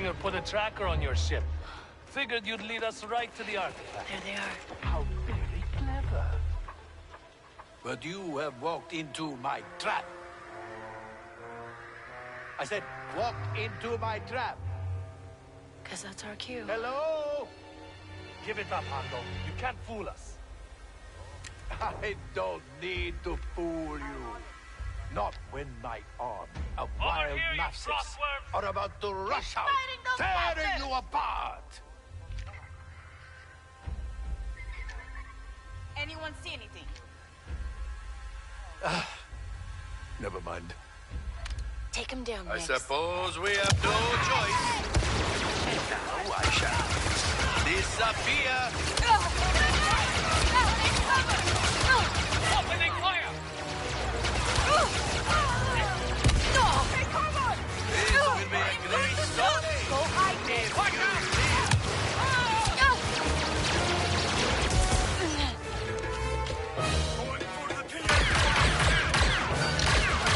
Stinger put a tracker on your ship. Figured you'd lead us right to the artifact. There they are. How very clever. But you have walked into my trap. I said, walked into my trap. 'Cause that's our cue. Hello? Give it up, Hondo. You can't fool us. I don't need to fool you. Not when my army of wild here, you masses frostworms! are about to rush out, those tearing bastards! you apart. Anyone see anything? Never mind. Take him down I next. suppose we have no choice. And now I shall disappear. Opening fire! This will be a great story. Go hide there. Watch out!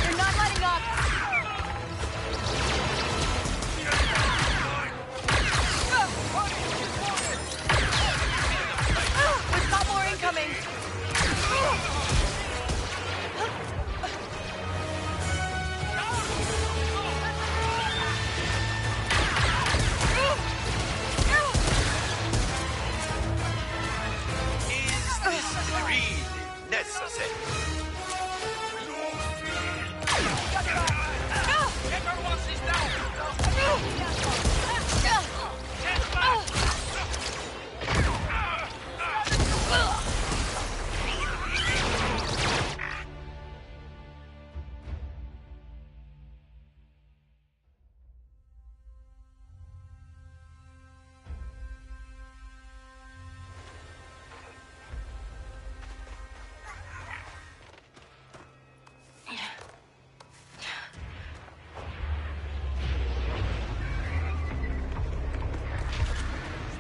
You're not letting up. We've got more incoming. Is this really necessary? Everyone is down!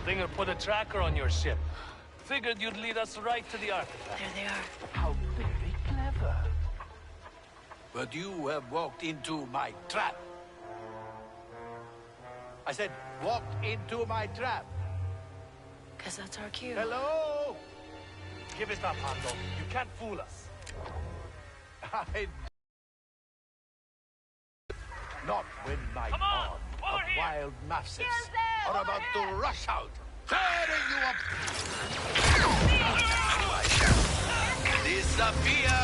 Stinger put a tracker on your ship. Figured you'd lead us right to the artifact. There they are. How very clever. But you have walked into my trap. I said, walked into my trap. 'Cause that's our cue. Hello? Give it up, Hondo. You can't fool us. I... Not when my Come on, army over of here. wild masses Here's them, are over about here. to rush out, tearing you up. I shall disappear.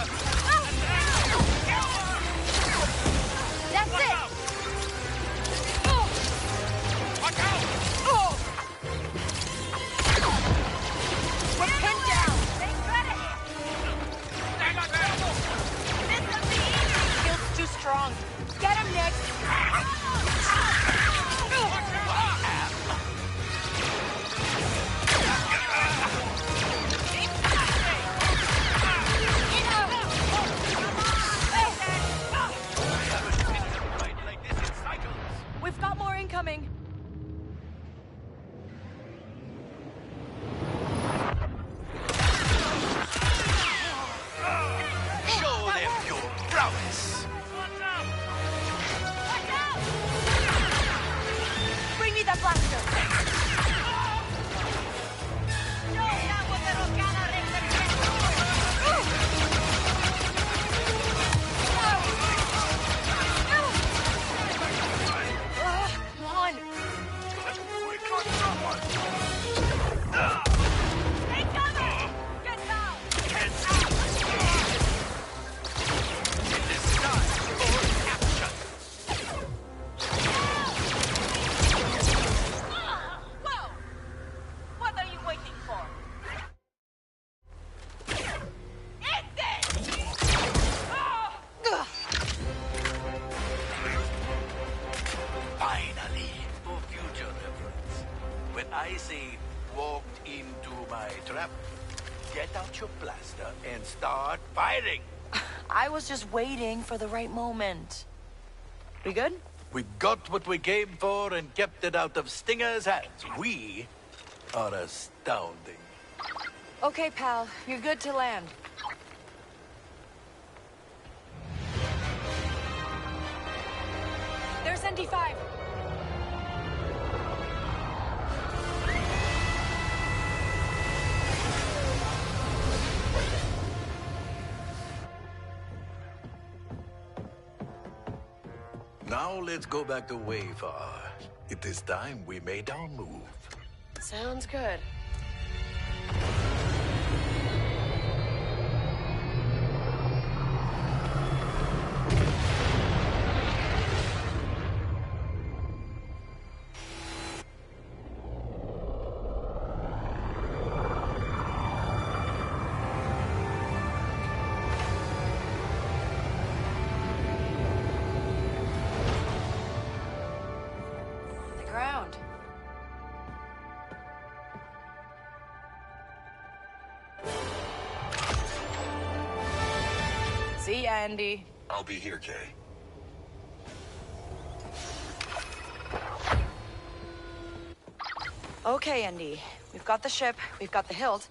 That's it. Watch out! We're pinned down. Take credit. Field's too strong. Get him, Nick. We've got more incoming. Show them your prowess. Bring me that blaster. Come on. Stay covered. Get down. It is time for action. Whoa! What are you waiting for? Eat this! Finally, for future reference, when I say walked into my trap, get out your blaster and start firing. I was just waiting for the right moment. We good? We got what we came for and kept it out of Stinger's hands. We are astounding. Okay, pal. You're good to land. There's ND5. Now let's go back to Wayfar. It is time we made our move. Sounds good. See ya, Andy. I'll be here, Kay. Okay, Andy. We've got the ship, we've got the hilt.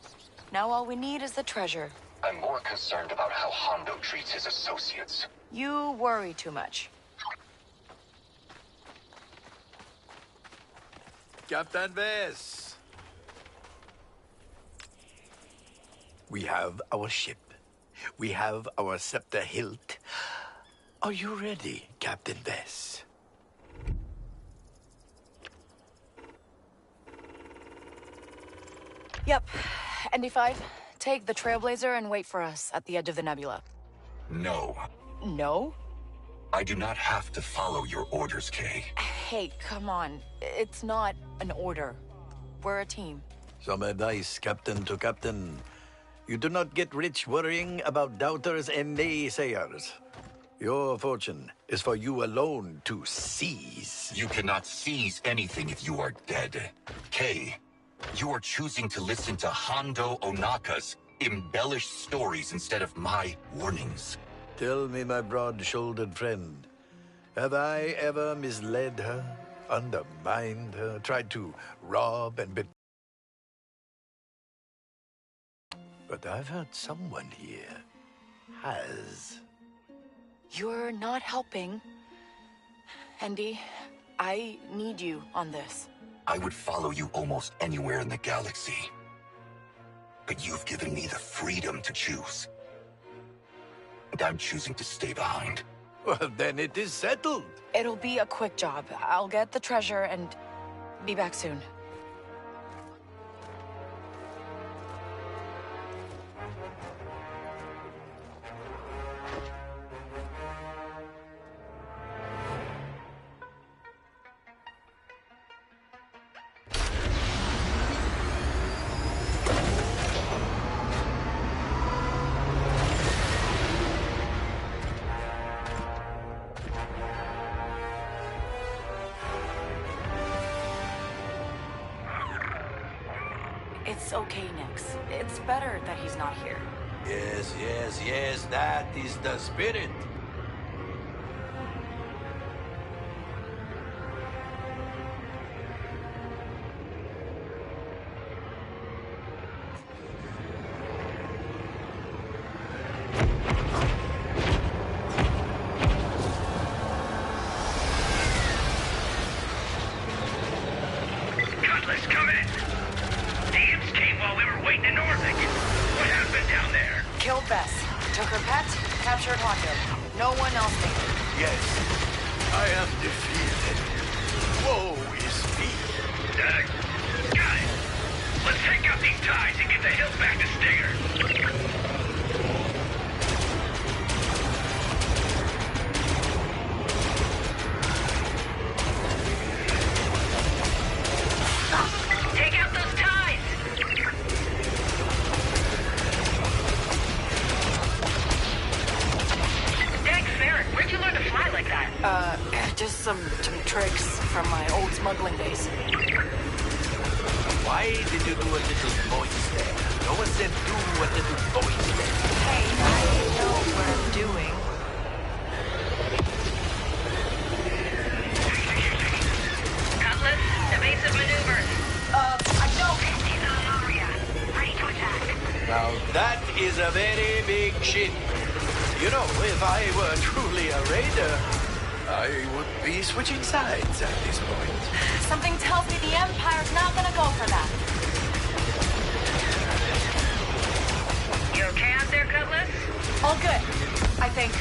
Now all we need is the treasure. I'm more concerned about how Hondo treats his associates. You worry too much. Captain Vess. We have our ship. We have our scepter hilt. Are you ready, Captain Vess? Yep. ND5, take the Trailblazer and wait for us at the edge of the nebula. No. No? I do not have to follow your orders, Kay. Hey, come on. It's not an order. We're a team. Some advice, Captain to Captain. You do not get rich worrying about doubters and naysayers. Your fortune is for you alone to seize. You cannot seize anything if you are dead. Kay, you are choosing to listen to Hondo Onaka's embellished stories instead of my warnings. Tell me, my broad-shouldered friend, have I ever misled her, undermined her, tried to rob and betray? But I've heard someone here has. You're not helping. Andy, I need you on this. I would follow you almost anywhere in the galaxy. But you've given me the freedom to choose. And I'm choosing to stay behind. Well, then it is settled. It'll be a quick job. I'll get the treasure and be back soon. It's okay, Nix. It's better that he's not here. Yes, that is the spirit. Cutlass, come in! The imps came while we were waiting in Norvik. What happened down there? Killed Bess. Took her pet, captured Hondo. No one else made it. Yes, I am defeated. Woe is me. Guys, let's take out these ties and get the hill back to Stinger. Take out those ties! Dang, Ferret, where'd you learn to fly like that? Just some tricks from my old smuggling days. Why did you do a little voice there? No one said do a little voice there. Hey, I know what I'm doing. Cutlass, evasive maneuvers. I don't. He's on Aria. Ready to attack. Now that is a very big ship. You know, if I were truly a raider, I would be switching sides at this point. Something tells me the Empire's not gonna go for that. You okay out there, Cutlass? All good, I think.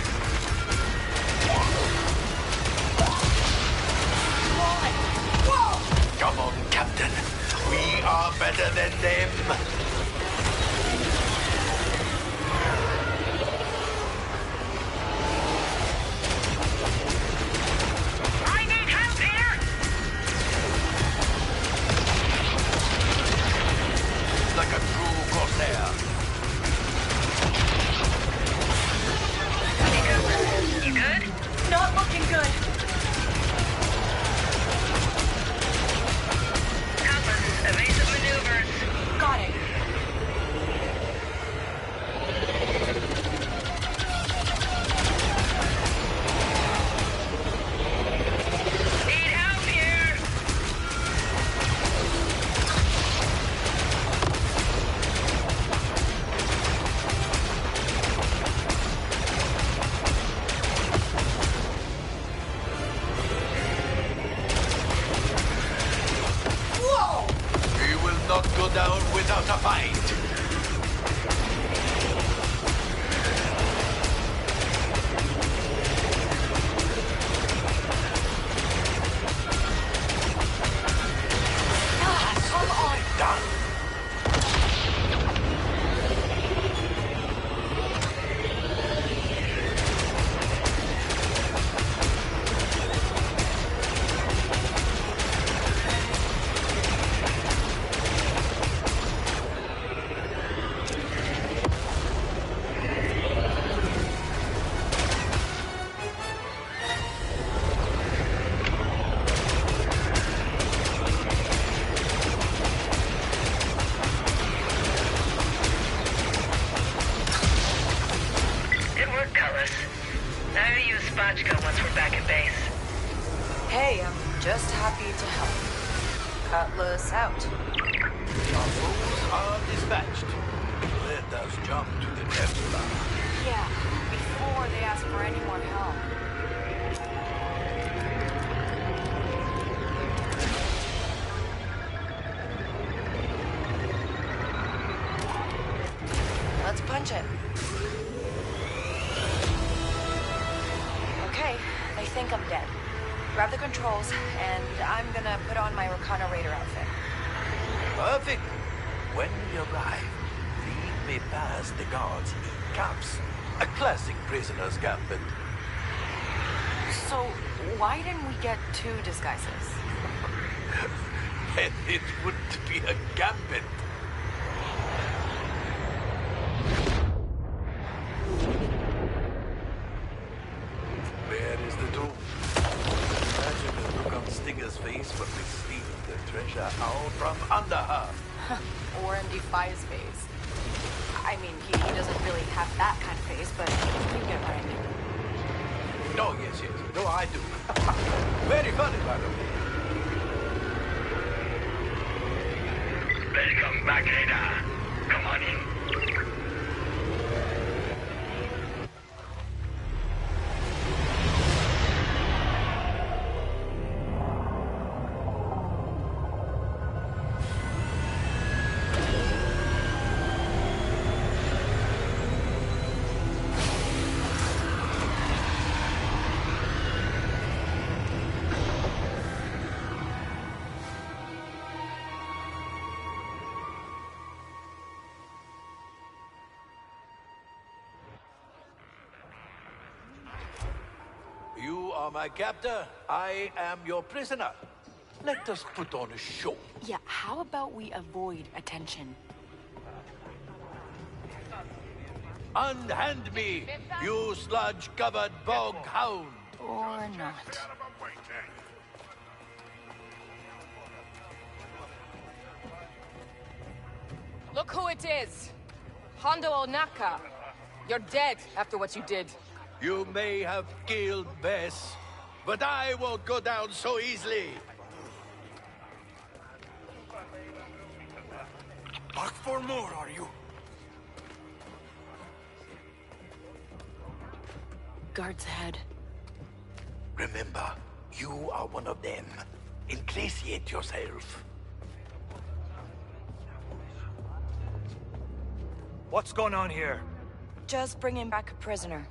better than them. I need help here! Like a true corsair. You good? Not looking good. Compass, evasive maneuvers. Got it. Need help here! Whoa! We will not go down without a fight. Ah, come on. Done. Good work, Cullis. Now you use Spotchka once we're back at base. Hey, I'm just happy to help. Cutlass out. Our foes are dispatched. Let us jump to the nebula. Yeah, before they ask for any more help. Let's punch it. Okay, they think I'm dead. Grab the controls, and I'm gonna put on my Recon Raider outfit. Perfect. When we arrive, lead me past the guards in caps. A classic prisoner's gambit. So, why didn't we get two disguises? And it wouldn't be a gambit. Where is the tomb? Imagine the look on Stinger's face when we steal the treasure out from under her. Or in Defy's face. I mean, he doesn't really have that kind of face, but you get what I mean. No, yes. No, I do. Very funny, by the way. Welcome back, Ada. Come on in. You are my captor. I am your prisoner. Let us put on a show. Yeah, how about we avoid attention? Unhand me, you sludge-covered bog hound. Or not. Look who it is! Hondo Onaka. You're dead after what you did. You may have killed Bess, but I won't go down so easily. Back for more, are you? Guards ahead. Remember, you are one of them. Ingratiate yourself. What's going on here? Just bringing back a prisoner.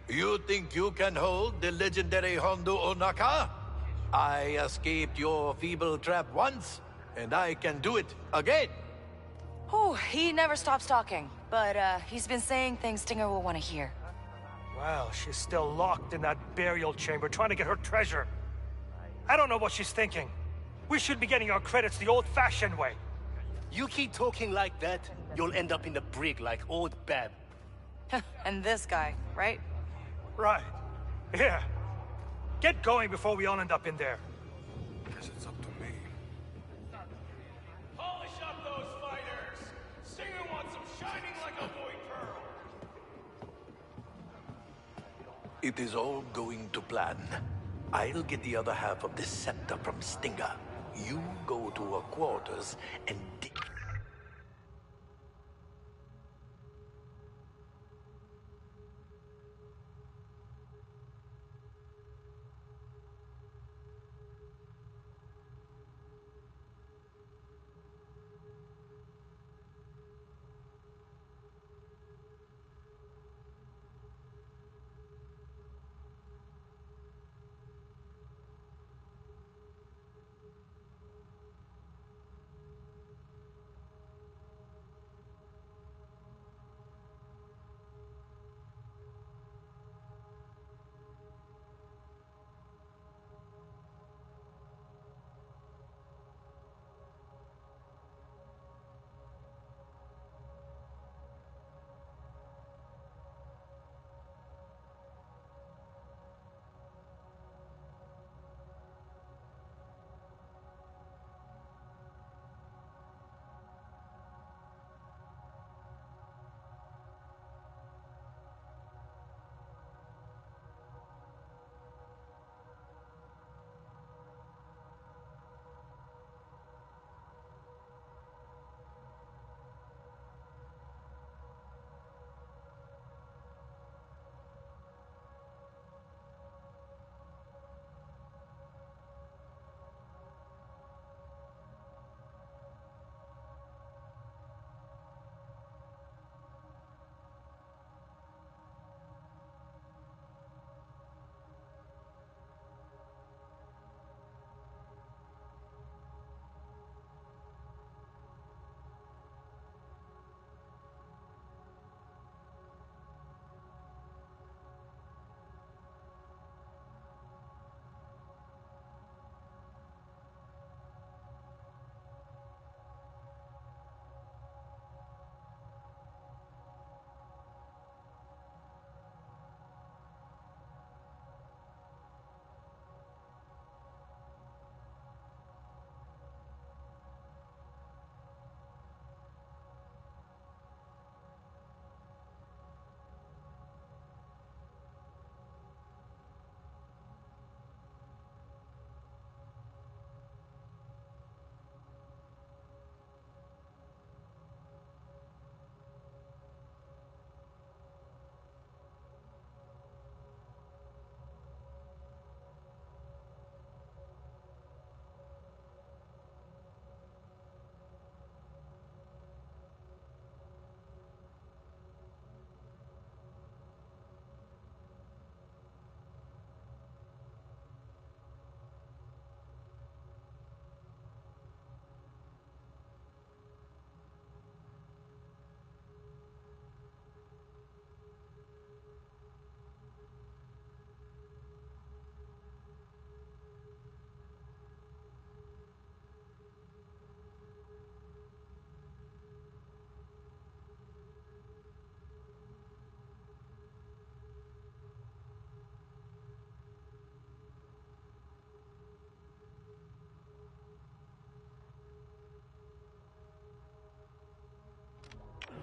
You think you can hold the legendary Hondo Onaka? I escaped your feeble trap once. And I can do it again! Oh, he never stops talking. But, he's been saying things Stinger will want to hear. Well, she's still locked in that burial chamber trying to get her treasure. I don't know what she's thinking. We should be getting our credits the old-fashioned way. You keep talking like that, you'll end up in the brig like old Bab. And this guy, right? Right. Yeah. Get going before we all end up in there. Guess it's up to me. Polish up those fighters! Stinger wants them shining like a void pearl! It is all going to plan. I'll get the other half of this scepter from Stinger. You go to her quarters and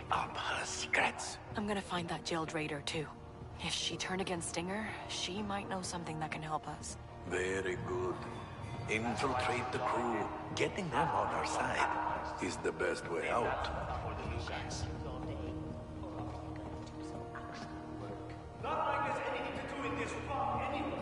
up her secrets. I'm gonna find that jailed raider, too. If she turned against Stinger, she might know something that can help us. Very good. Infiltrate the crew. Getting them on our side is the best way out. Not like there's anything to do in this fog anyway.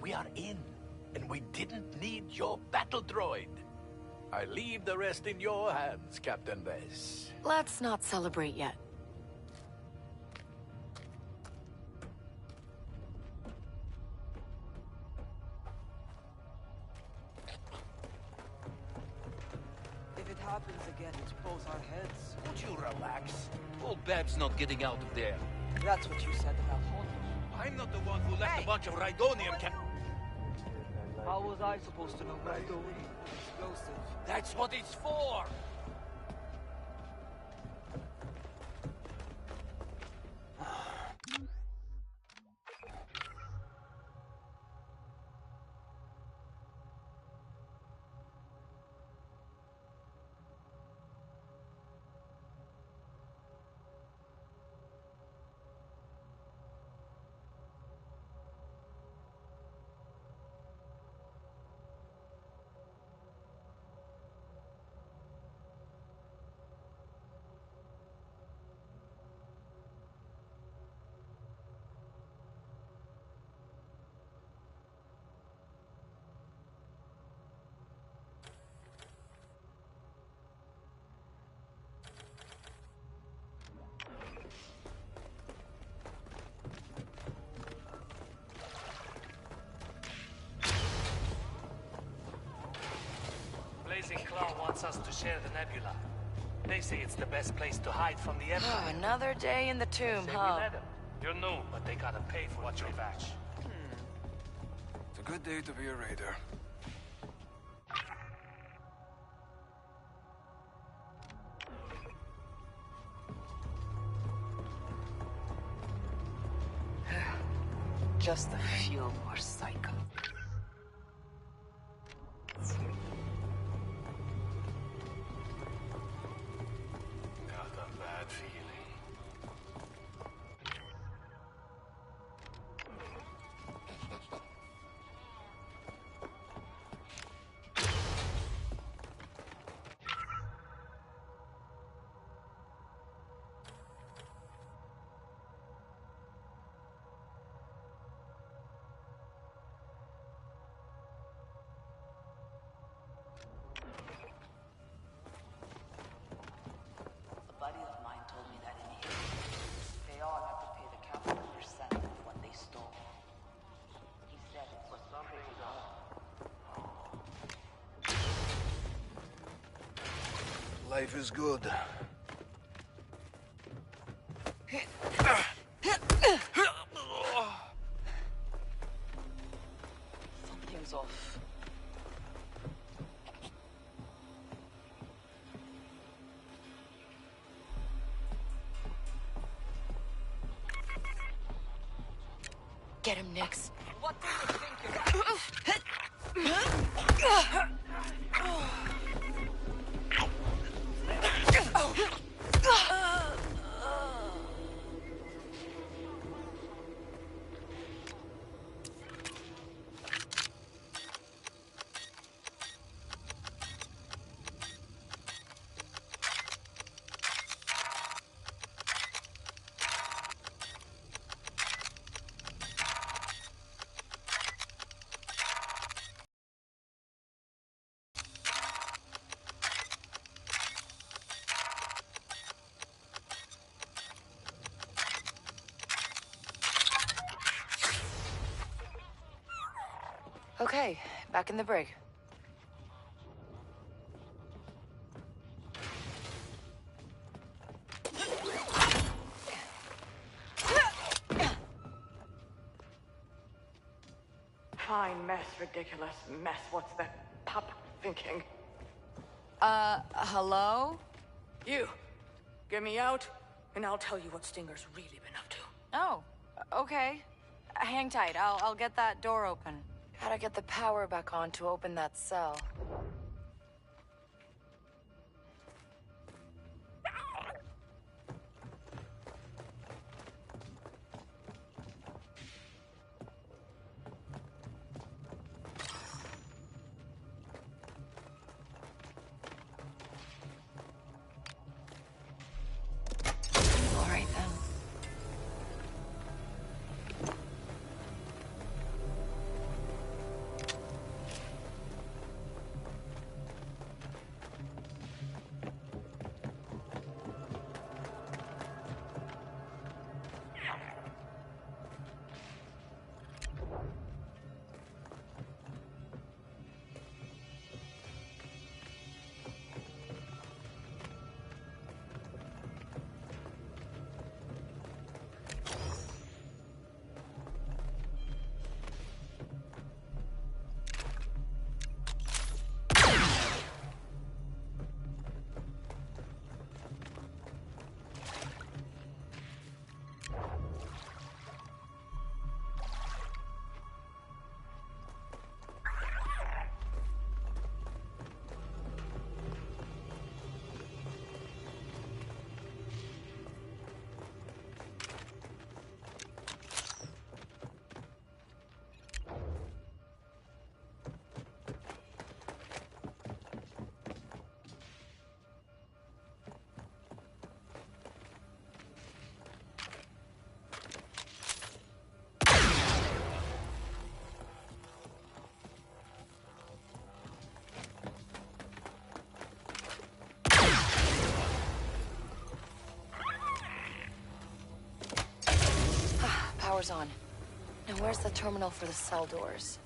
We are in, and we didn't need your battle droid. I leave the rest in your hands, Captain Vess. Let's not celebrate yet. If it happens again, it's both our heads. Would you relax? Old Bab's not getting out of there. That's what you said about Hondo. I'm not the one who left a bunch of Rhydonium How was I supposed to know Rhydonium explosive? That's what it's for! Blazing Claw wants us to share the nebula. They say it's the best place to hide from the Empire. Another day in the tomb, Say huh? we let 'em. You're new, but they gotta pay for what you batch. It's a good day to be a raider. Just a few more cycles. Got a bad feeling. A buddy of mine told me that in here, they all have to pay the capital percent of what they stole. He said it was pretty low. Life is good. Something's off. Get him, Nix. What do you think you're... Okay, back in the brig. Fine mess, ridiculous mess. What's that pup thinking? Hello? You, get me out, and I'll tell you what Stinger's really been up to. Oh, okay. Hang tight, I'll get that door open. Gotta get the power back on to open that cell. All right then. power's on. Now where's the terminal for the cell doors?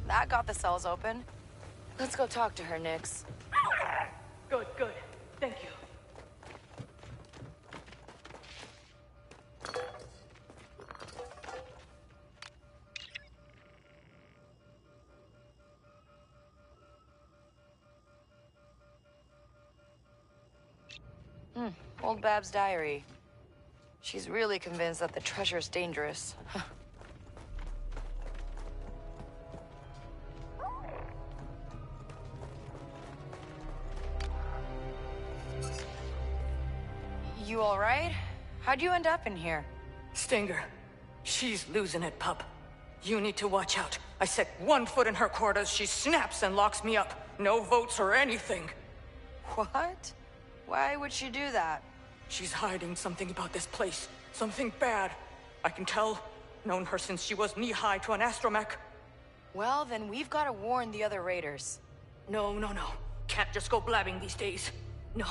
That got the cells open. Let's go talk to her, Nix. Good, good. Thank you. Old Bab's diary. She's really convinced that the treasure's dangerous. You all right? How'd you end up in here? Stinger. She's losing it, pup. You need to watch out. I set 1 foot in her quarters, she snaps and locks me up. No votes or anything. What? Why would she do that? She's hiding something about this place. Something bad. I can tell. Known her since she was knee-high to an astromech. Well, then we've got to warn the other raiders. No. Can't just go blabbing these days. No.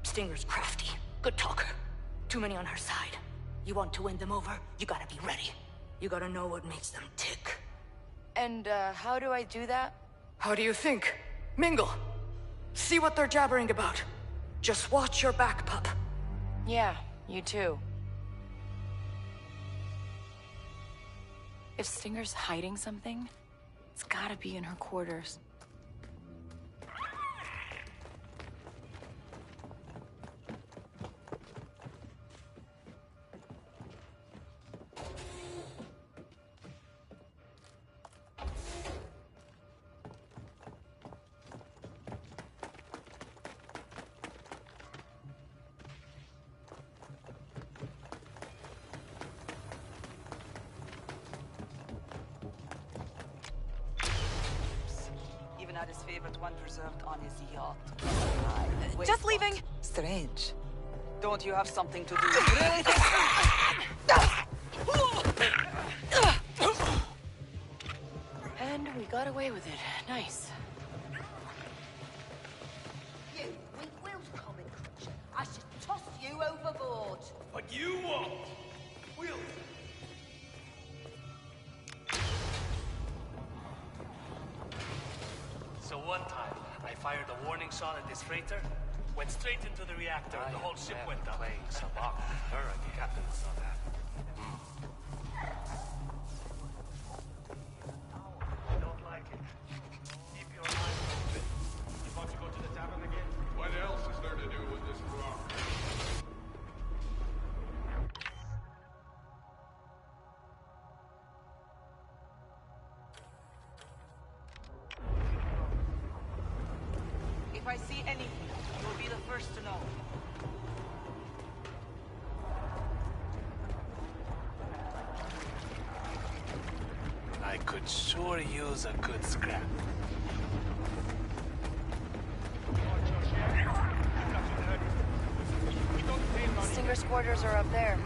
Stinger's crafty. Good talker. Too many on her side. You want to win them over, you gotta be ready. You gotta know what makes them tick. And, how do I do that? How do you think? Mingle. See what they're jabbering about. Just watch your back, pup. Yeah, you too. If Stinger's hiding something, it's gotta be in her quarters. Had his favorite one preserved on his yacht. Wait, Just leaving. what? Strange. Don't you have something to do? And we got away with it. Nice. You weak-willed common creature. I should toss you overboard. But you won't, will you? So one time, I fired a warning shot at this freighter, went straight into the reactor, and the whole ship went up. Playing sabacc with her again. Captain saw that. I don't like it. Keep your eyes open. I see anything, you'll be the first to know. I could sure use a good scrap. Stinger's quarters are up there.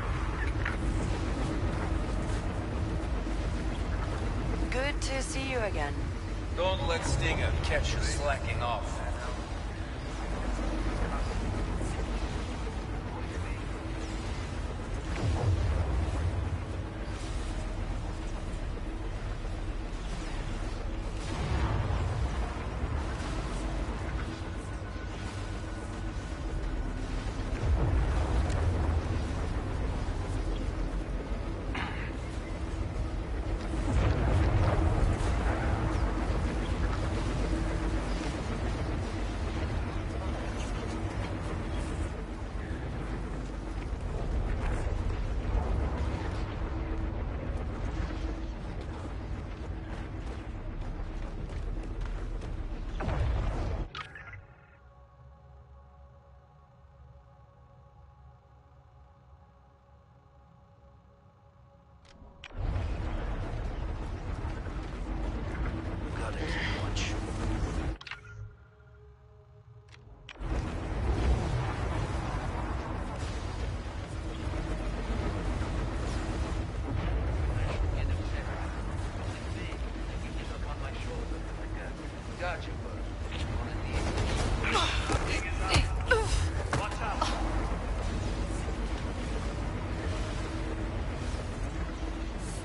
Good to see you again. Don't let Stinger catch you slacking off.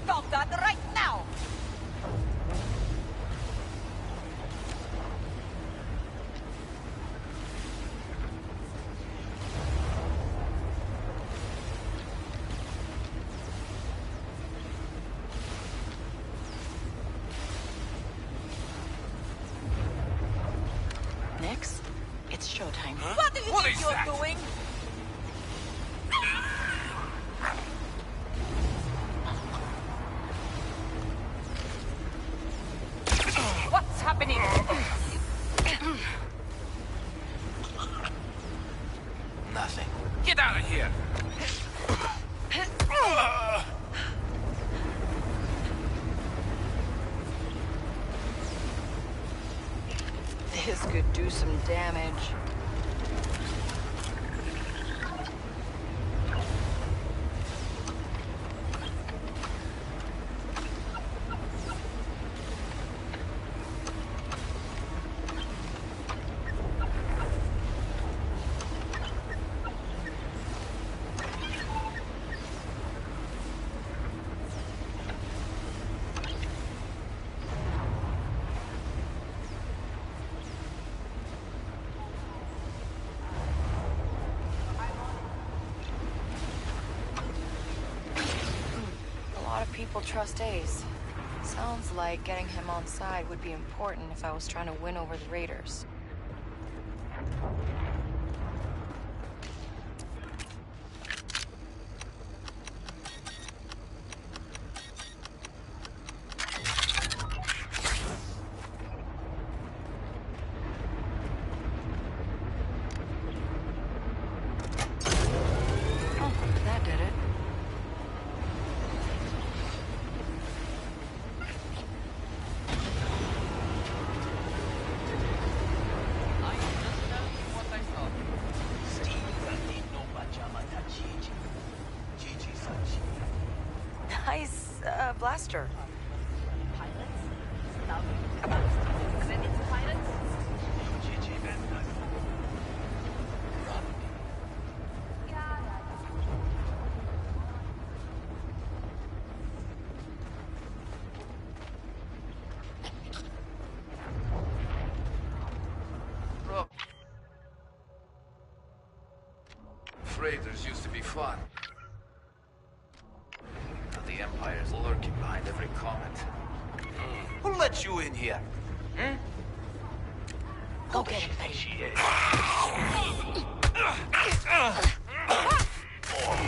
Stop that right now! Nix, it's showtime. Huh? What do you think you're doing? What's happening? Nothing. Get out of here! This could do some damage. People trust Ace. Sounds like getting him on side would be important if I was trying to win over the Raiders. Oh, that did it. Nice, blaster. Raiders used to be fun. Now the Empire's lurking behind every comment. Who let you in here? Hmm? Go get him, Betty. She is.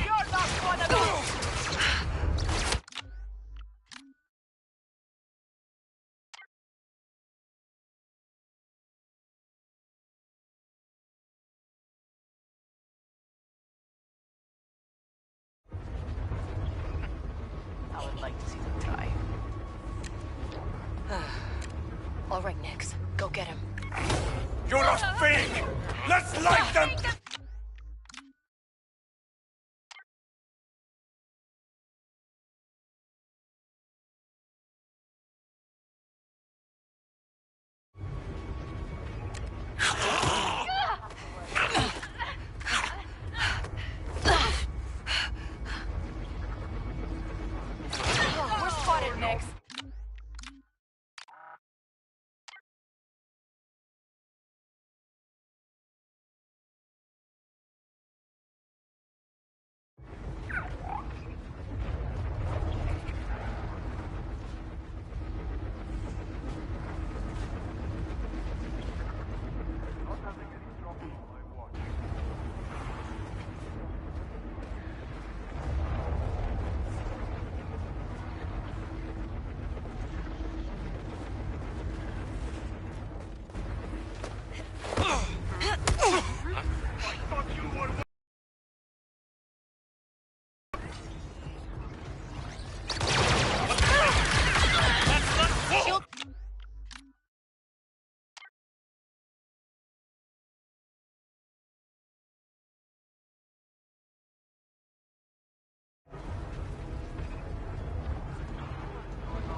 You're not one of those! I would like to see them try. All right, Nix. Go get him. You're a fake! Let's light them! We're spotted, Nix.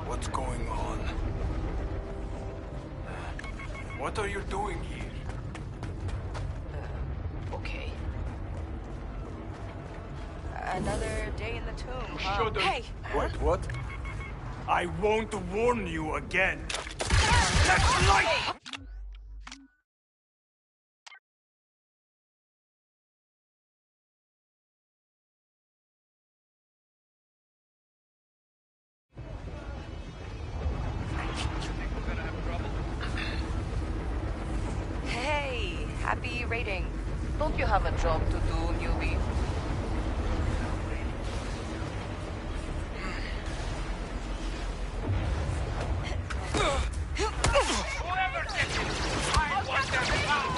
What's going on? What are you doing here? Okay. Another day in the tomb, huh? Should've- Hey! Wait, what? I won't warn you again. Let's light! Hey! Happy raiding. Don't you have a job to do, newbie? Whoever did it, I want their power.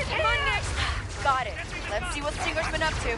Come on, Nix! Got it. Let's see what Stinger's been up to.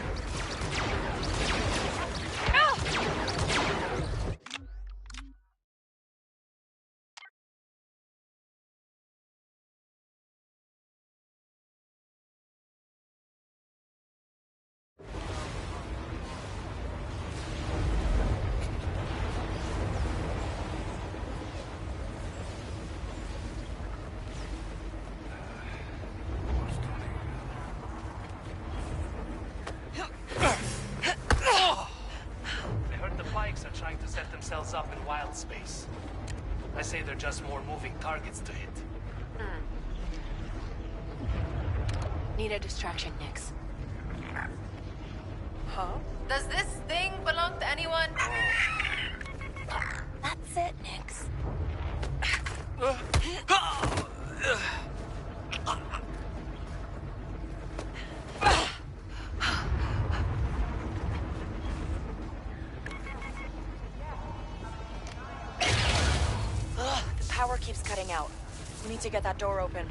I heard the Pikes are trying to set themselves up in wild space. I say they're just more moving targets to hit. Need a distraction, Nix. Huh? Does this thing belong to anyone? That's it, Nix. The power keeps cutting out. We need to get that door open.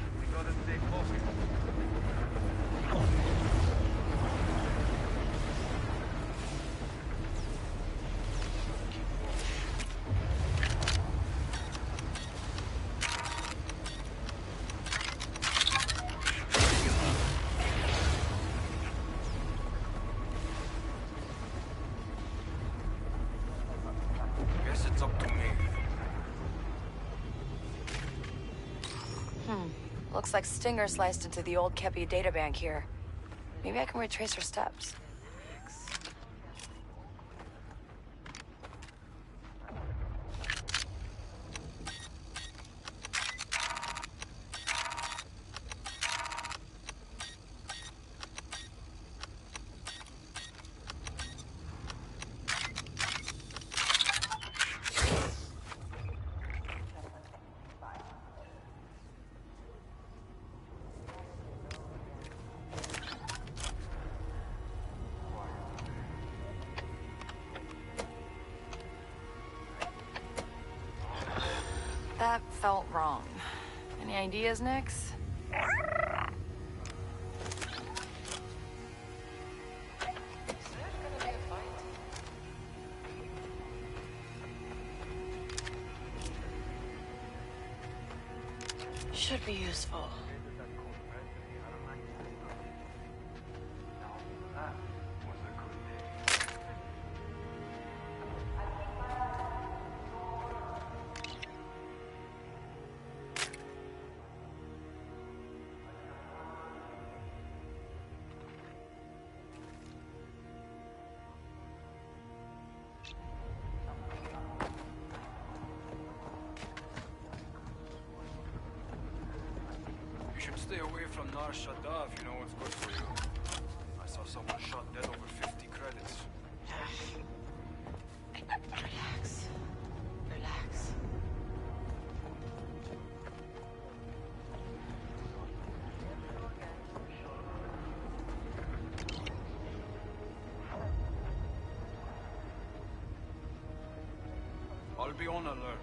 Guess it's up to me. Looks like Stinger sliced into the old Kepi databank here. Maybe I can retrace her steps. That felt wrong. Any ideas, Nix? Should be useful. You should stay away from Nar Shaddaa if you know what's good for you. I saw someone shot dead over 50 credits. Relax. Relax. I'll be on alert.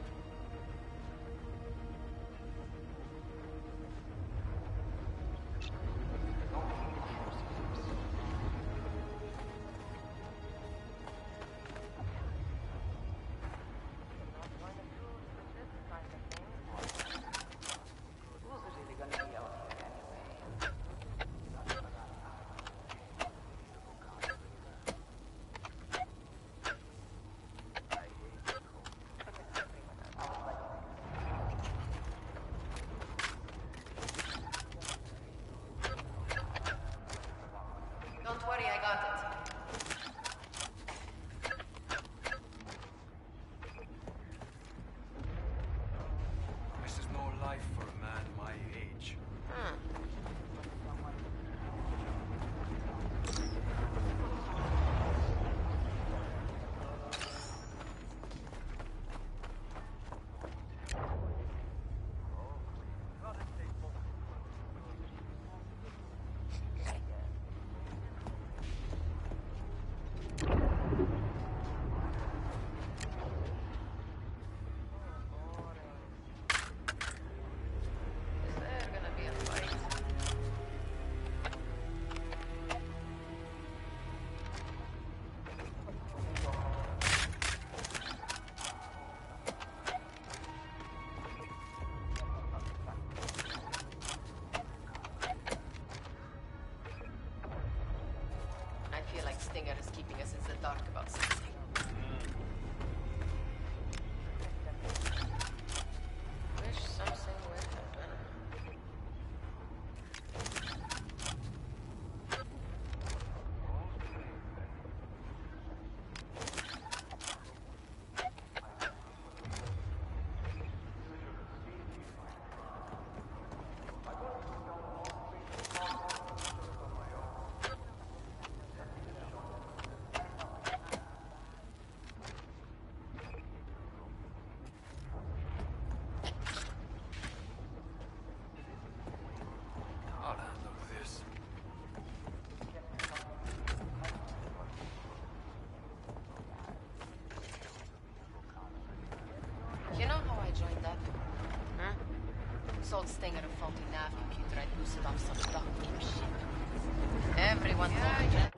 Don't worry, I got it. This is no life for a man my age. I feel like Stinger is keeping us in the dark about something. Wish something would happen. I'll handle this. You know how I joined up? Huh? Sold Stinger a faulty nav computer. I boosted off some duck game shit. Everyone told me that.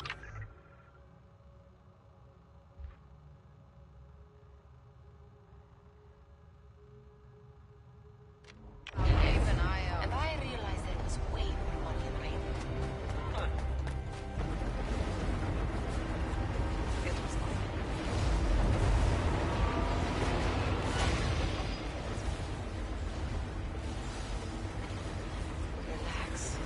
Keep an eye out. And I realized there was way more money in rain. It was Relax. Relax.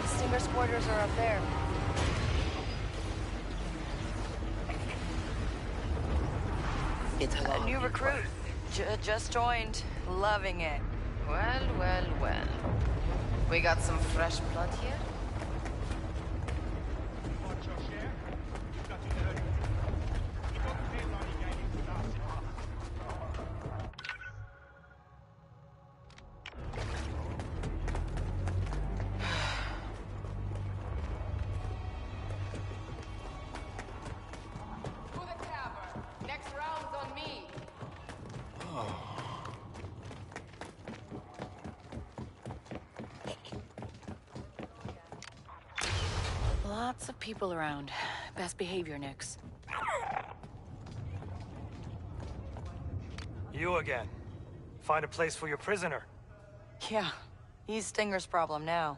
Stinger's quarters are up there. It's A new recruit. Just joined. Loving it. Well, well, well. We got some fresh blood here? Lots of people around. Best behavior, Nix. You again. Find a place for your prisoner. Yeah, he's Stinger's problem now.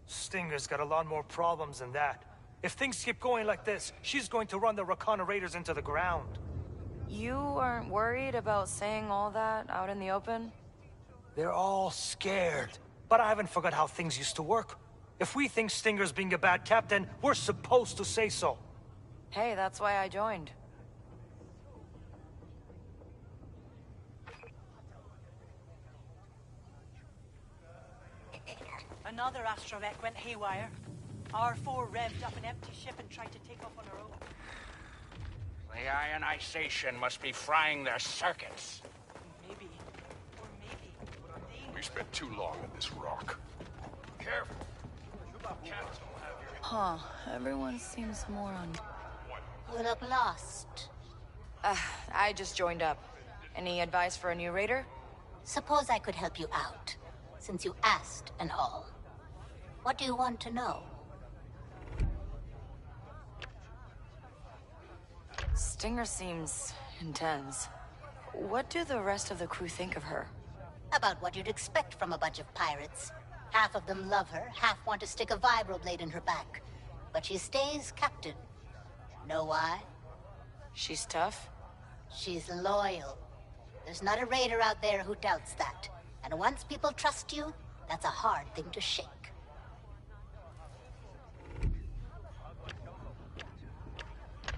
Stinger's got a lot more problems than that. If things keep going like this, she's going to run the Rakana Raiders into the ground. You aren't worried about saying all that out in the open? They're all scared. But I haven't forgot how things used to work. If we think Stinger's being a bad captain, we're supposed to say so. Hey, that's why I joined. Another astromech went haywire. R4 revved up an empty ship and tried to take off on her own. The ionization must be frying their circuits. Maybe. Or maybe. We spent too long on this rock. Careful. Huh, everyone seems more on... You look lost. I just joined up. Any advice for a new raider? Suppose I could help you out, since you asked and all. What do you want to know? Stinger seems intense. What do the rest of the crew think of her? About what you'd expect from a bunch of pirates. Half of them love her, half want to stick a vibroblade in her back. But she stays captain. Know why? She's tough? She's loyal. There's not a raider out there who doubts that. And once people trust you, that's a hard thing to shake.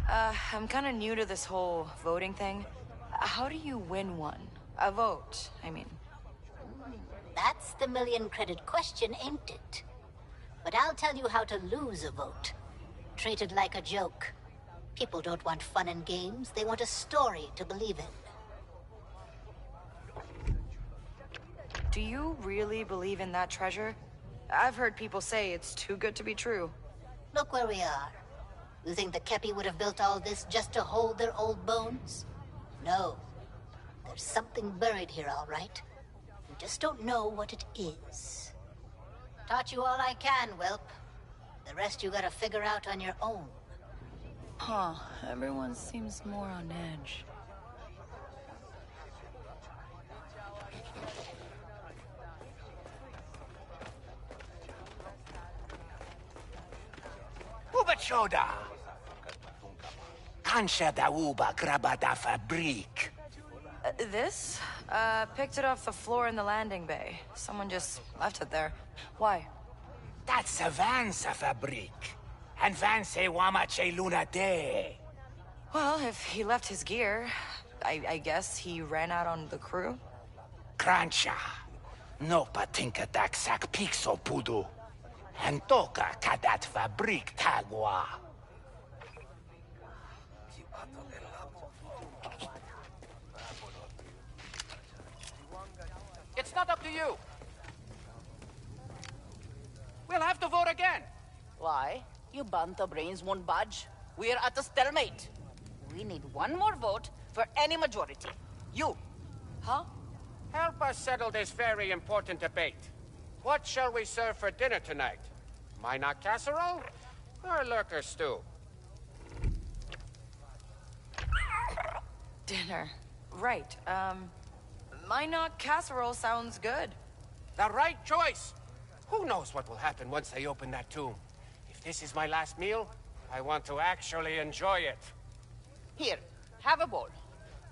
I'm kinda new to this whole voting thing. How do you win one? A vote, I mean. That's the million-credit question, ain't it? But I'll tell you how to lose a vote. Treat it like a joke. People don't want fun and games, they want a story to believe in. Do you really believe in that treasure? I've heard people say it's too good to be true. Look where we are. You think the Kepi would have built all this just to hold their old bones? No. There's something buried here, all right. We just don't know what it is. Taught you all I can, Whelp. The rest you gotta figure out on your own. Huh, everyone seems more on edge. Ubachoda! Kansha da uba graba da fabrik. This? Picked it off the floor in the landing bay. Someone just left it there. Why? That's a Vansa fabrik. And Vanse wamache luna de. Well, if he left his gear, I guess he ran out on the crew? Krancha. No patinka daksak pixo pudu. And toka kadat fabrik tagwa. It's not up to you. We'll have to vote again. Why? You Banta brains won't budge. We're at a stalemate. We need one more vote for any majority. You. Huh? Help us settle this very important debate. What shall we serve for dinner tonight? Minot casserole or lurker stew? Dinner. Right, Minot casserole sounds good. The right choice. Who knows what will happen once they open that tomb? If this is my last meal, I want to actually enjoy it. Here, have a bowl.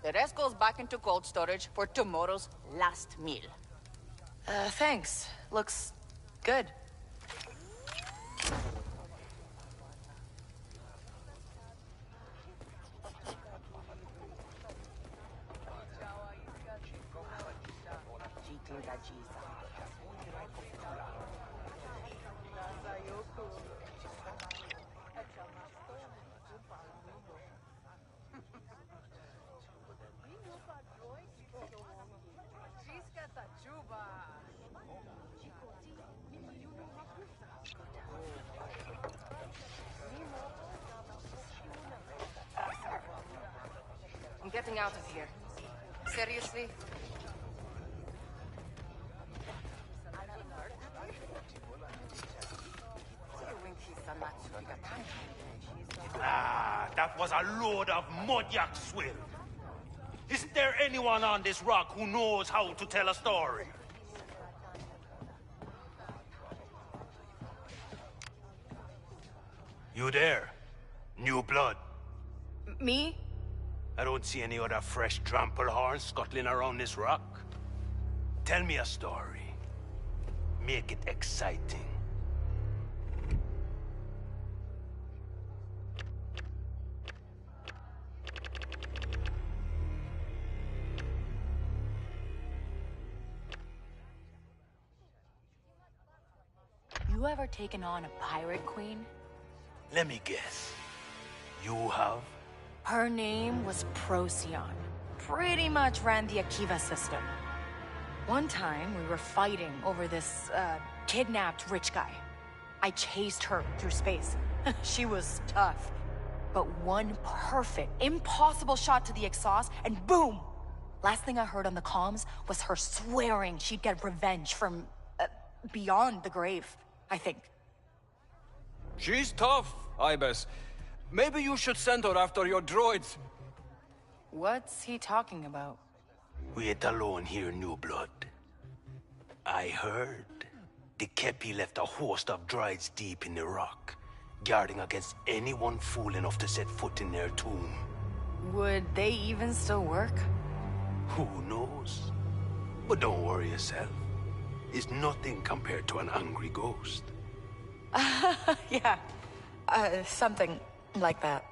The rest goes back into cold storage for tomorrow's last meal. Thanks. Looks good. I'm getting out of here. Seriously? Ah, that was a load of mudyak swill. Isn't there anyone on this rock who knows how to tell a story? You there? New blood. Me? I don't see any other fresh trample horns scuttling around this rock. Tell me a story. Make it exciting. You ever taken on a pirate queen? Let me guess. You have? Her name was Procyon. Pretty much ran the Akiva system. One time, we were fighting over this, kidnapped rich guy. I chased her through space. She was tough. But one perfect, impossible shot to the exhaust, and boom! Last thing I heard on the comms was her swearing she'd get revenge from, beyond the grave, I think. She's tough, Ibis. Maybe you should send her after your droids. What's he talking about? We ain't alone here, New Blood. I heard the Kepi left a host of droids deep in the rock, guarding against anyone fool enough to set foot in their tomb. Would they even still work? Who knows? But don't worry yourself. It's nothing compared to an angry ghost. Yeah. Something like that.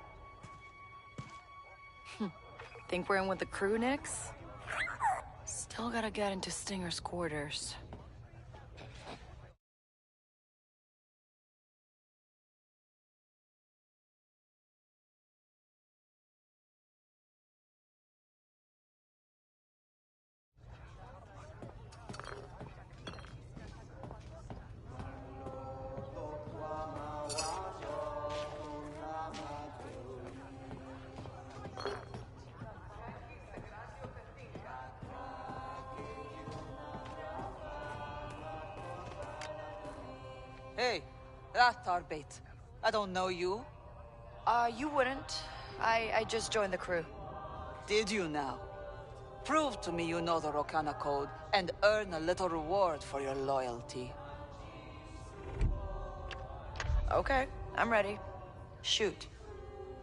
Think we're in with the crew, Nix? Still gotta get into Stinger's quarters. Hey, that's our bait. I don't know you. You wouldn't. I just joined the crew. Did you now? Prove to me you know the Rokana code and earn a little reward for your loyalty. Okay, I'm ready. Shoot.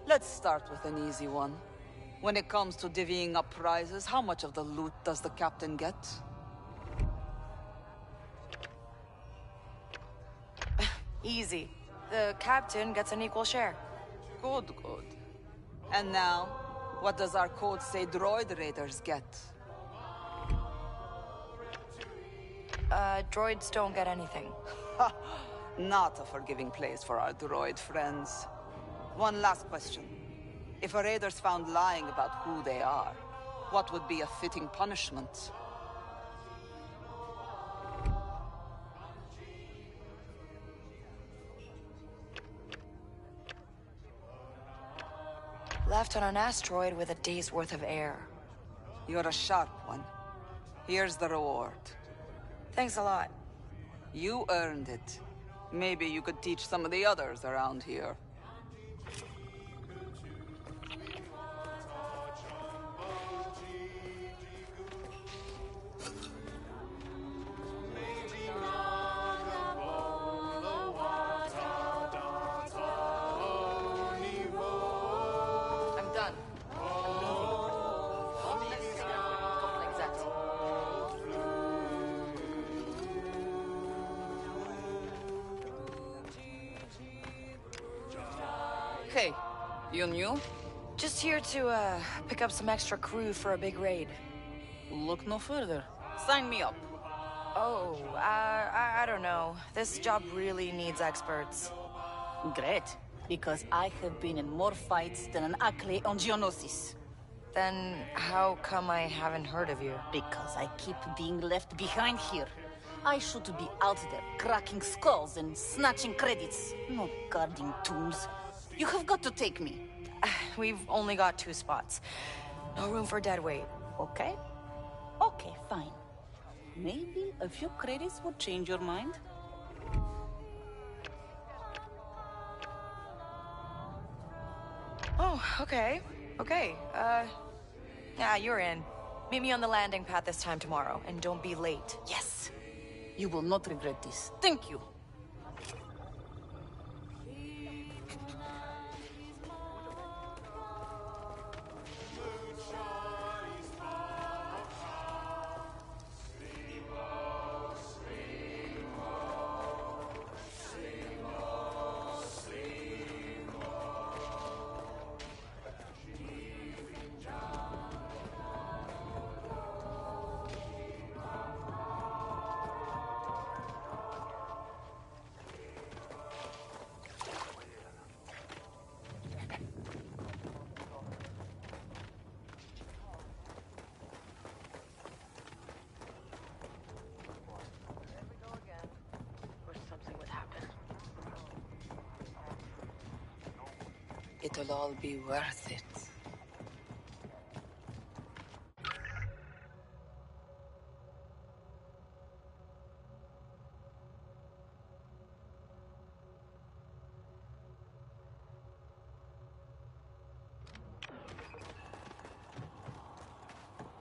Let's start with an easy one. When it comes to divvying up prizes, how much of the loot does the captain get? Easy. The captain gets an equal share. Good, good. And now, what does our code say droid raiders get? Droids don't get anything. Ha! Not a forgiving place for our droid friends. One last question. If a raider's found lying about who they are, what would be a fitting punishment? Left on an asteroid with a day's worth of air. You're a sharp one. Here's the reward. Thanks a lot. You earned it. Maybe you could teach some of the others around here. Hey, you new? Just here to, pick up some extra crew for a big raid. Look no further. Sign me up. Oh, I don't know. This job really needs experts. Great, because I have been in more fights than an Acre on Geonosis. Then how come I haven't heard of you? Because I keep being left behind here. I should be out there, cracking skulls and snatching credits, not guarding tombs. You have got to take me. We've only got 2 spots. No room for dead weight. Okay? Okay, fine. Maybe a few credits would change your mind. Oh, okay. Okay, yeah, you're in. Meet me on the landing pad this time tomorrow, and don't be late. Yes. You will not regret this. Thank you. It'll all be worth it.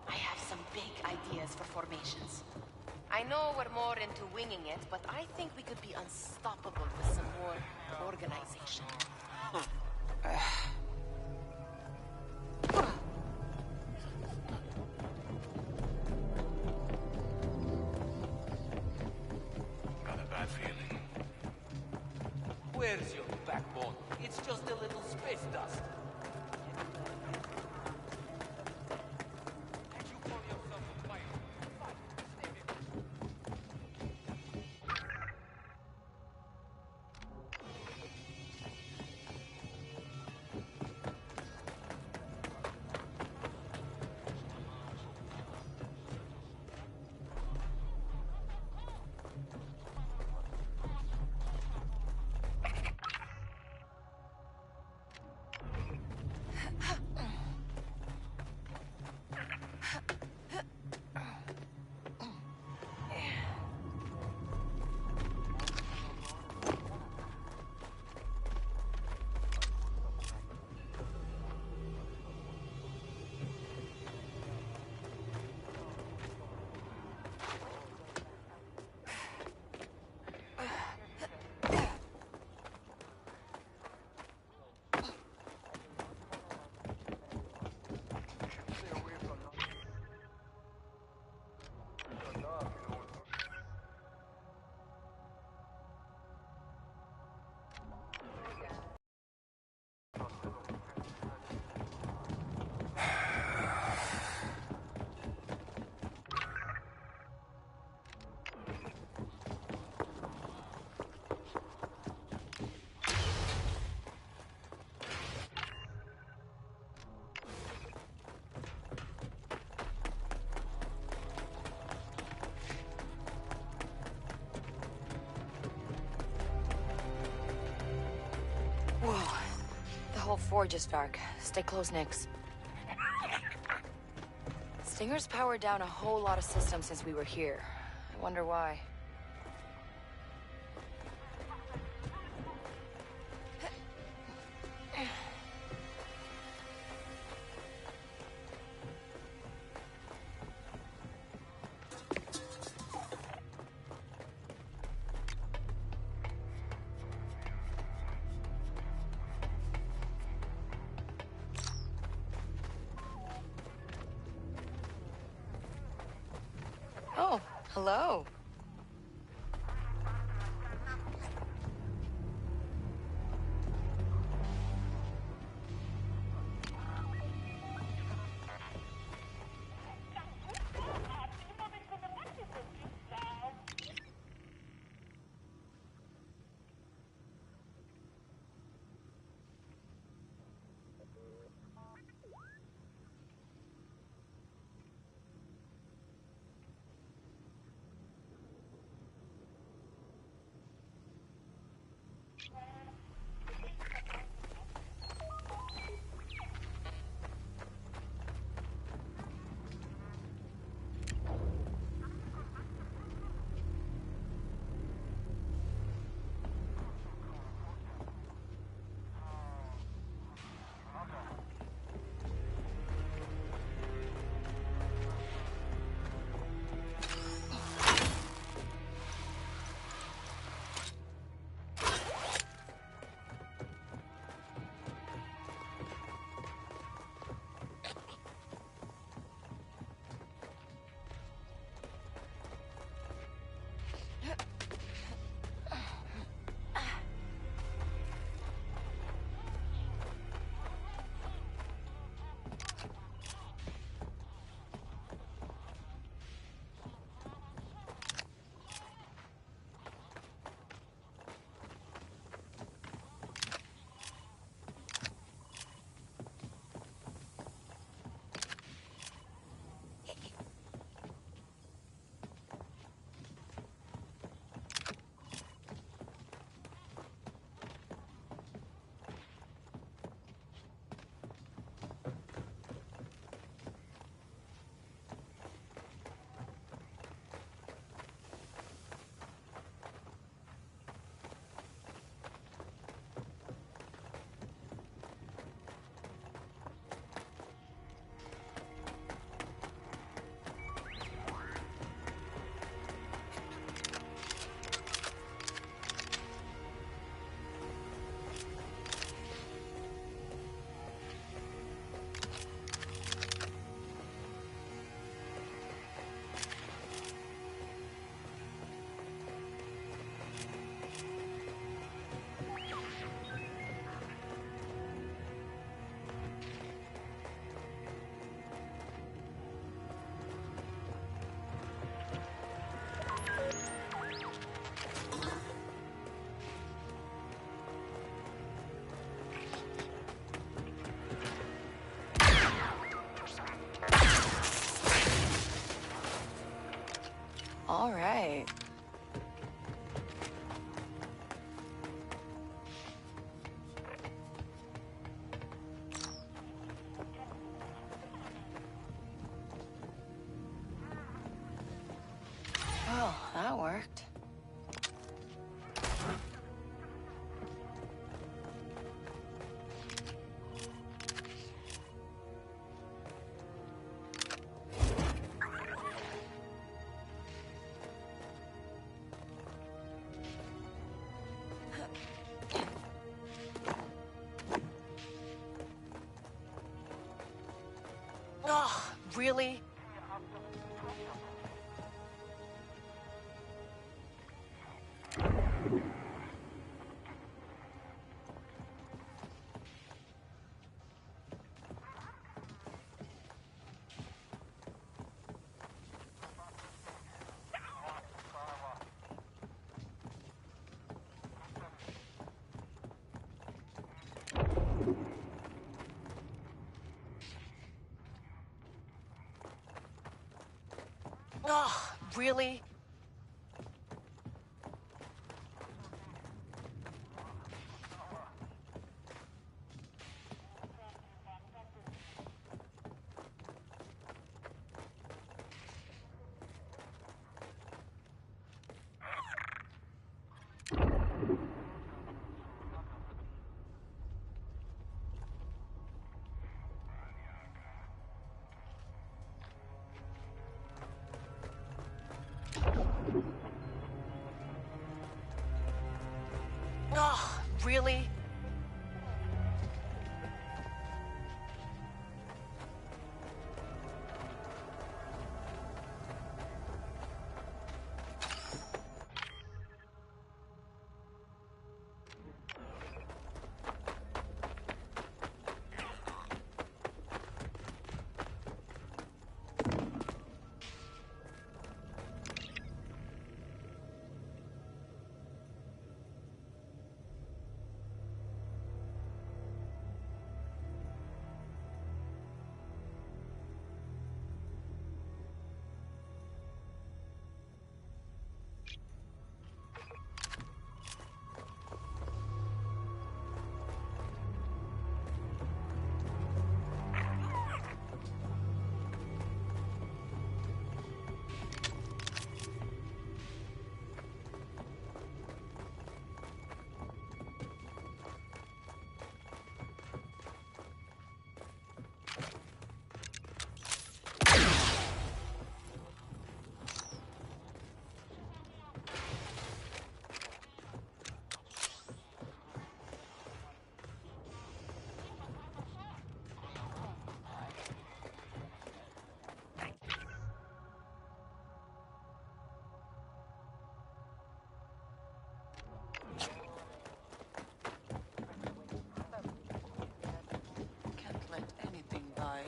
I have some big ideas for formations. I know we're more into winging it, but I think we could be unstoppable with some more organization. Got a bad feeling. Where's your backbone? It's just a little space dust. Whoa. The whole forge is dark. Stay close, Nix. Stinger's powered down a whole lot of systems since we were here. I wonder why. Oh, hello. really? Oh, really? Oh, really? Can't let anything die.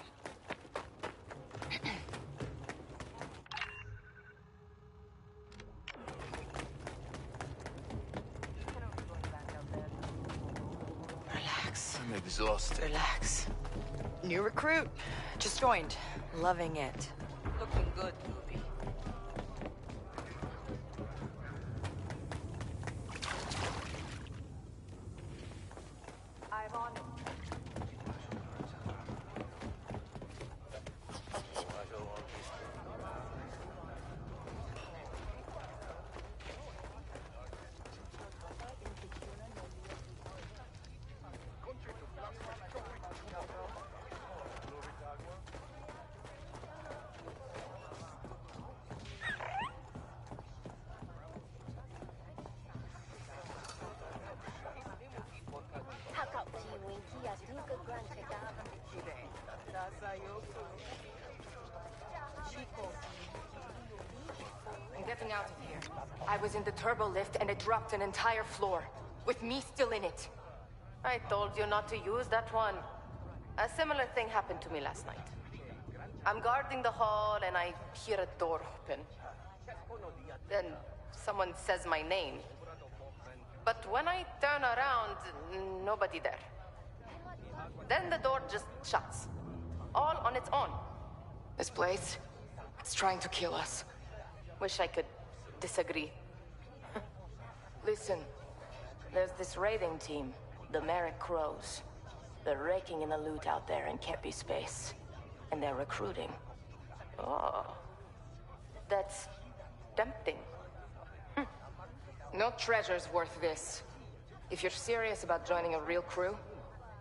Relax. I'm exhausted. Relax. New recruit. Just joined. Loving it. Looking good, Ruby. I'm on it. I'm getting out of here. I was in the turbo lift and it dropped an entire floor, with me still in it. I told you not to use that one. A similar thing happened to me last night. I'm guarding the hall and I hear a door open. Then someone says my name. But when I turn around, nobody there. Then the door just shuts. All on its own. This place, it's trying to kill us. Wish I could disagree. Listen, There's this raiding team, the Merrick Crows. They're raking in the loot out there in Kepi space. And they're recruiting. Oh. That's tempting. no treasure's worth this. If you're serious about joining a real crew,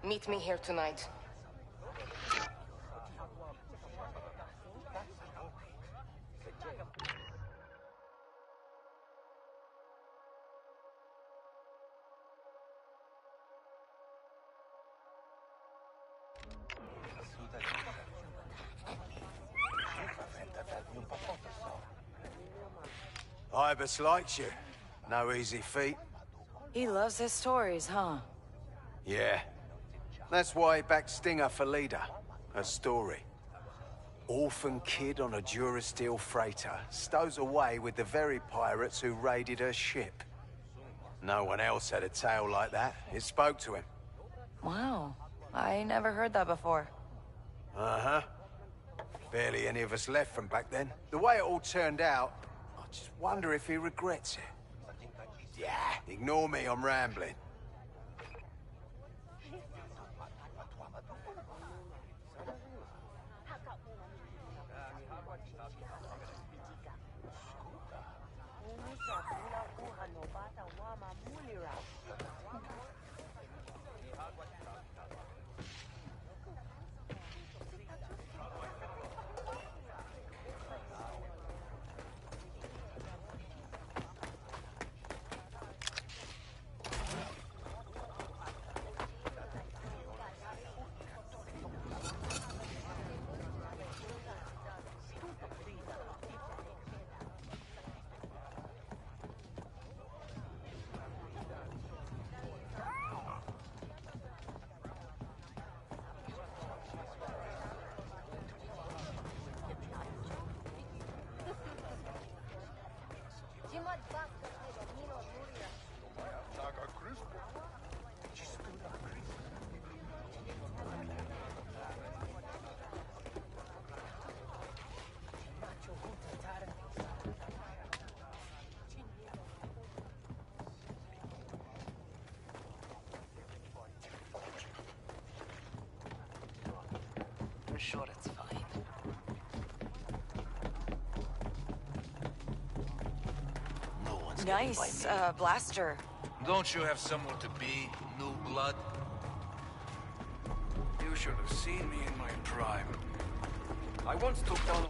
meet me here tonight. Ibis likes you. No easy feat. He loves his stories, huh? Yeah. That's why he backed Stinger for leader. Her story. Orphan kid on a Durasteel freighter stows away with the very pirates who raided her ship. No one else had a tale like that. It spoke to him. Wow. I never heard that before. Uh-huh. Barely any of us left from back then. The way it all turned out, I just wonder if he regrets it. Yeah, ignore me, I'm rambling. I'm sure it's fine. Nice, blaster. Don't you have somewhere to be, new blood? You should have seen me in my prime. I once took down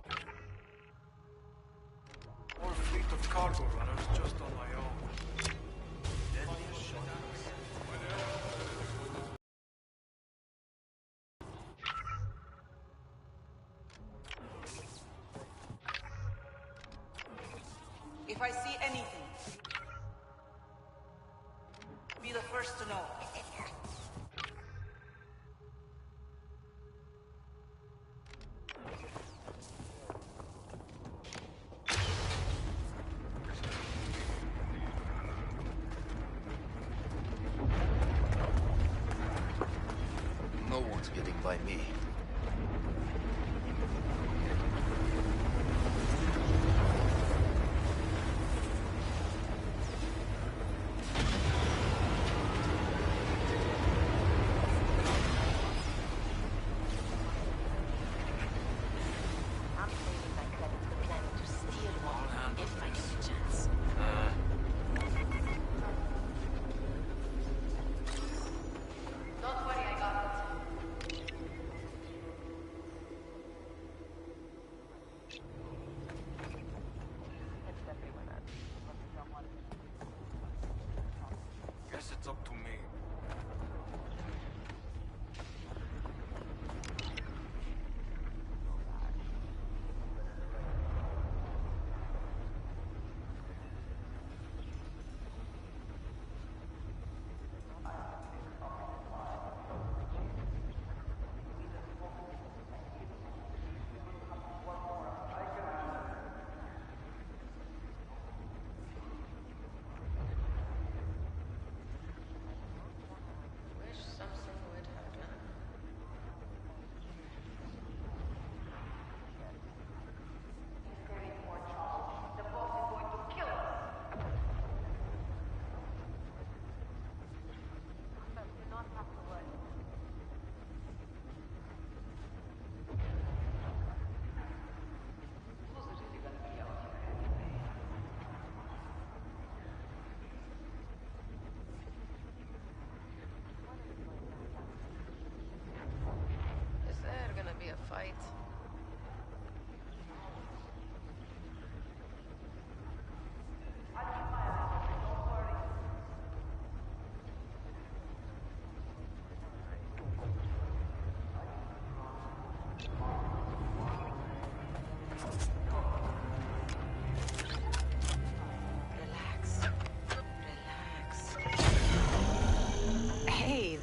a whole fleet of cargo runners just on my own. If I see anything, be the first to know. No one's getting by me.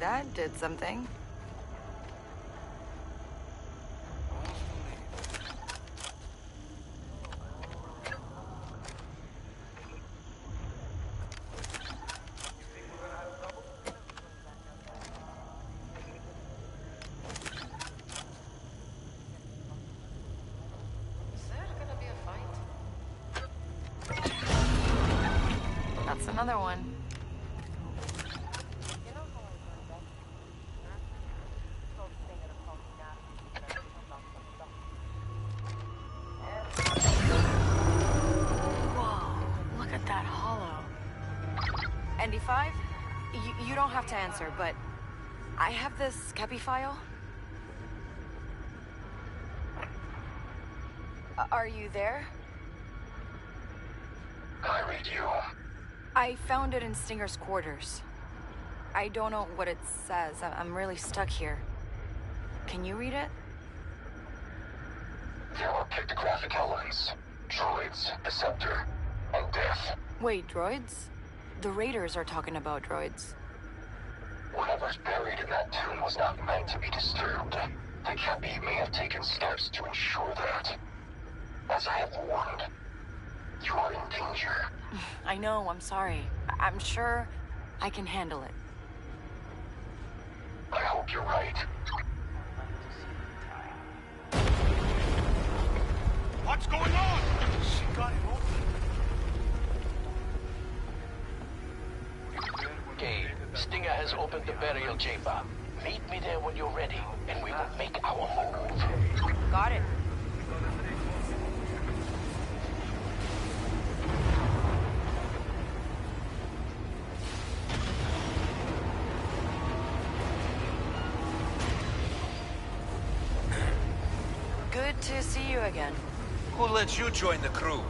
That did something. That's another one. Whoa, look at that hollow. ND5? You don't have to answer, but I have this Kepi file. Are you there? I read you. I found it in Stinger's quarters. I don't know what it says. I'm really stuck here. Can you read it? There are pictographic elements. Droids, the scepter, and death. Wait, droids? The Raiders are talking about droids. Whatever's buried in that tomb was not meant to be disturbed. The Kepi may have taken steps to ensure that. As I have warned, you are in danger. I know, I'm sorry. I'm sure I can handle it. I hope you're right. What's going on? She got it open. Okay, Stinger has opened the burial chamber. Meet me there when you're ready, and we will make our move. Got it. Good to see you again. Who let you join the crew?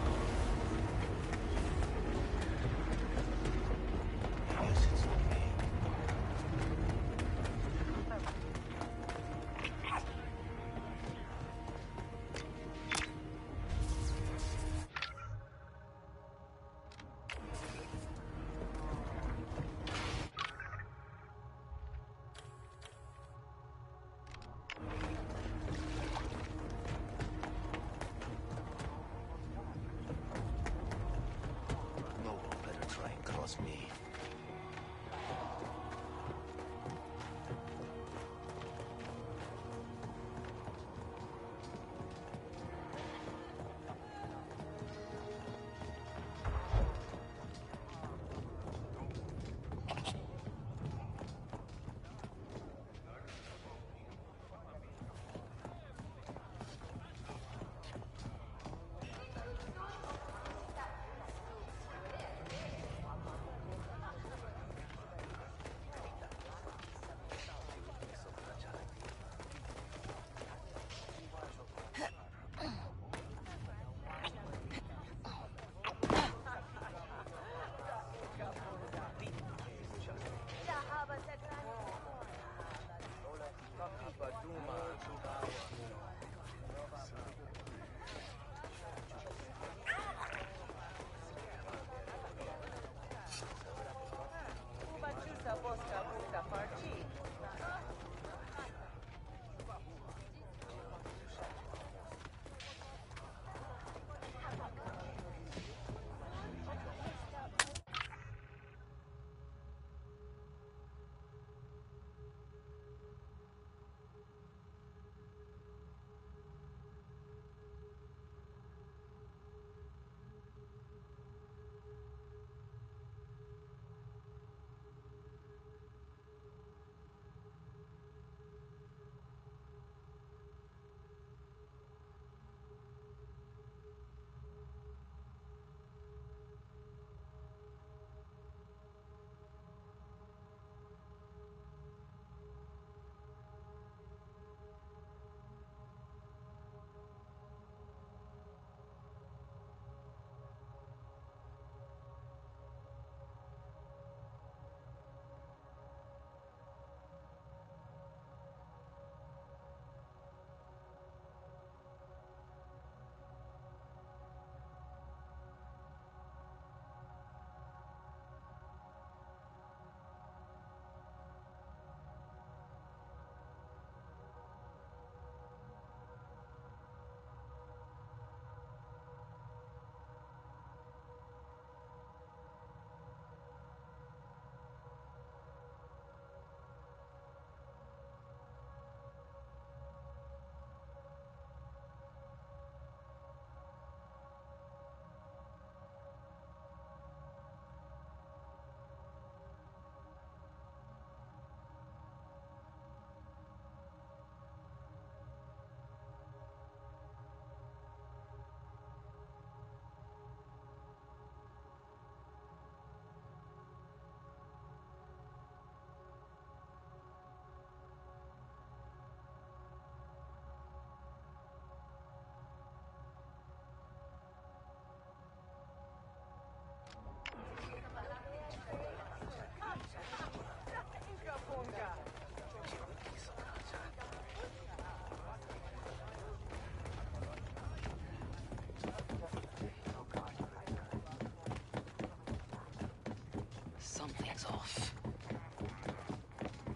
Something's off.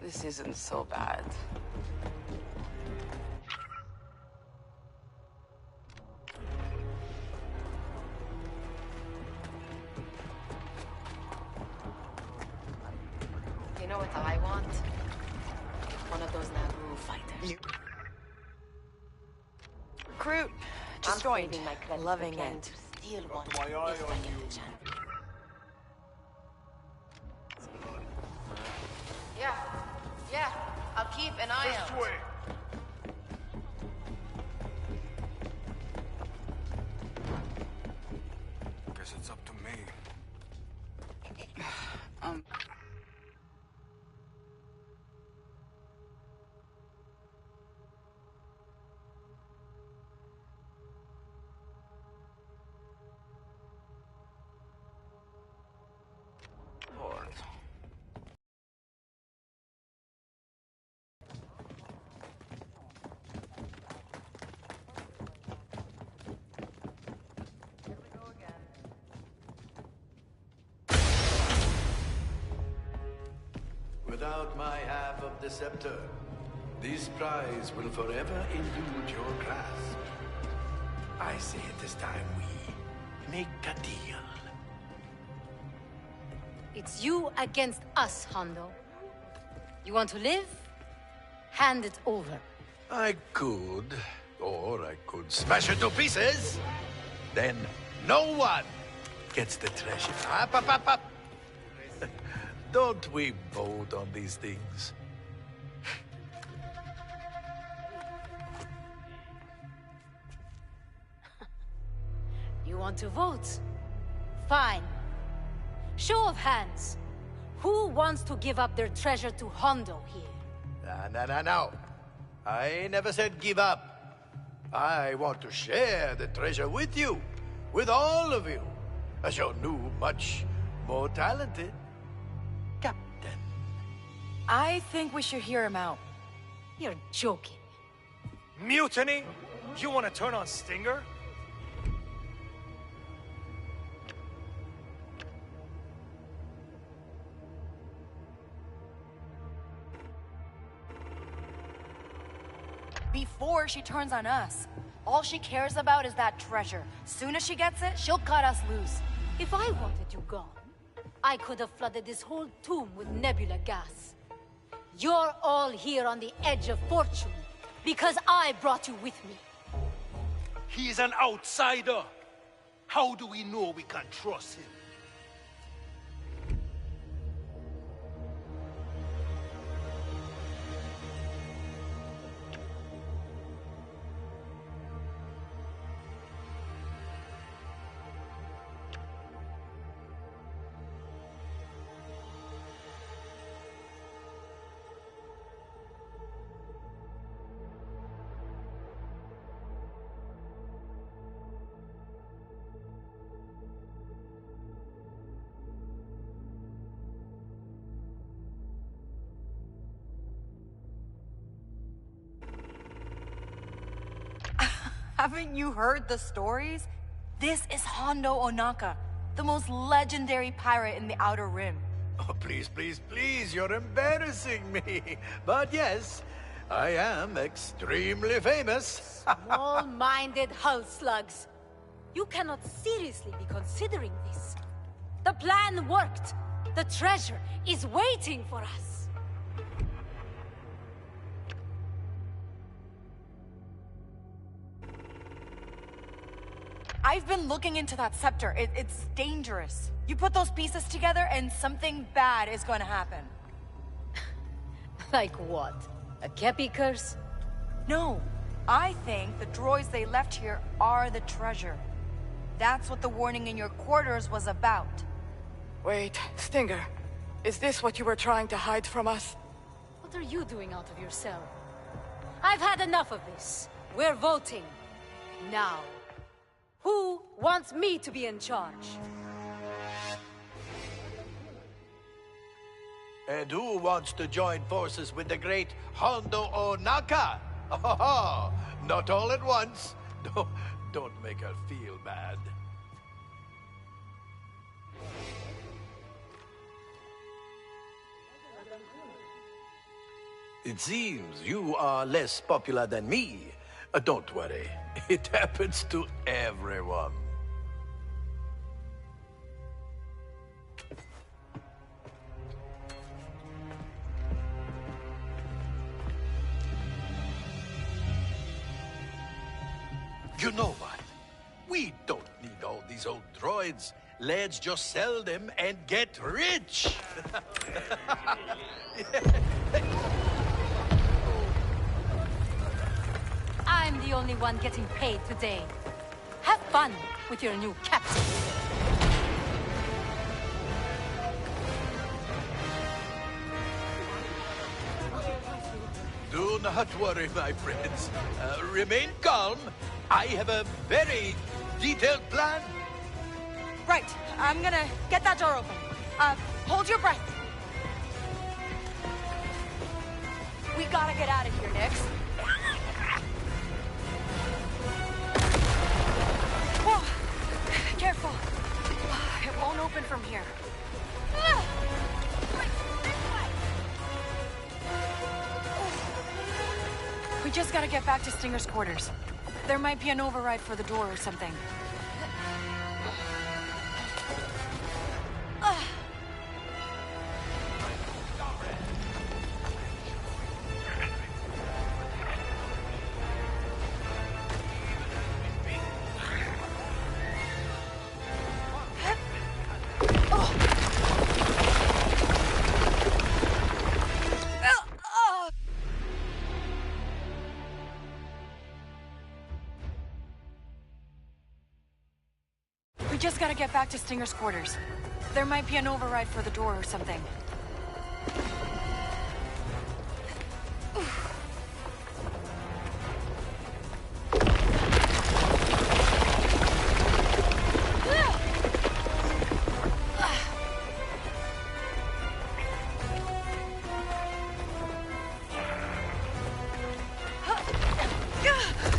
This isn't so bad. You know what I want? One of those Naboo fighters. Recruit. Just joined. Loving it. Steal one. My eye on you. Yeah. I'll keep an eye out. This way. Guess it's up to me. Without my half of the scepter, this prize will forever elude your grasp. I say it this time we make a deal. It's you against us, Hondo. You want to live? Hand it over. I could, or I could smash it to pieces. Then no one gets the treasure. Up. Don't we vote on these things? You want to vote? Fine. Show of hands. Who wants to give up their treasure to Hondo here? No. I never said give up. I want to share the treasure with you. With all of you. As you're new, much more talented. I think we should hear him out. You're joking. Mutiny? You want to turn on Stinger? Before she turns on us, all she cares about is that treasure. Soon as she gets it, she'll cut us loose. If I wanted you gone, I could have flooded this whole tomb with nebula gas. You're all here on the edge of fortune because I brought you with me. He's an outsider. How do we know we can trust him? Haven't you heard the stories? This is Hondo Onaka, the most legendary pirate in the Outer Rim. Oh, please, you're embarrassing me. But yes, I am extremely famous. Small-minded hull slugs. You cannot seriously be considering this. The plan worked. The treasure is waiting for us. I've been looking into that scepter. It's dangerous. You put those pieces together and something bad is going to happen. Like what? A Kepi curse? No. I think the droids they left here are the treasure. That's what the warning in your quarters was about. Wait, Stinger. Is this what you were trying to hide from us? What are you doing out of your cell? I've had enough of this. We're voting. Now. Who wants me to be in charge? And who wants to join forces with the great Hondo Onaka? Oh, not all at once. Don't make her feel bad. It seems you are less popular than me. Don't worry. It happens to everyone. You know what? We don't need all these old droids. Let's just sell them and get rich! I'm the only one getting paid today. Have fun with your new captain. Do not worry, my friends. Remain calm. I have a very detailed plan. Right. I'm gonna get that door open. Hold your breath. We gotta get out of here, Nix. Whoa. Careful. It won't open from here. We just gotta get back to Stinger's quarters. There might be an override for the door or something. We just gotta get back to Stinger's quarters. There might be an override for the door or something.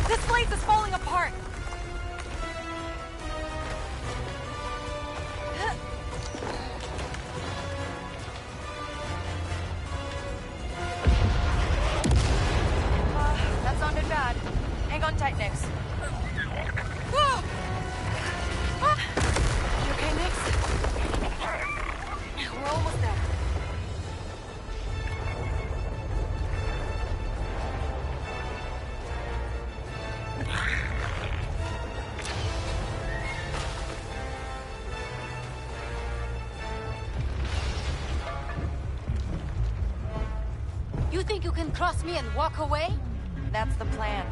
This place is falling apart! That sounded bad. Hang on tight, Nix. Whoa! You okay, Nix? We're almost there. You think you can cross me and walk away? That's the plan.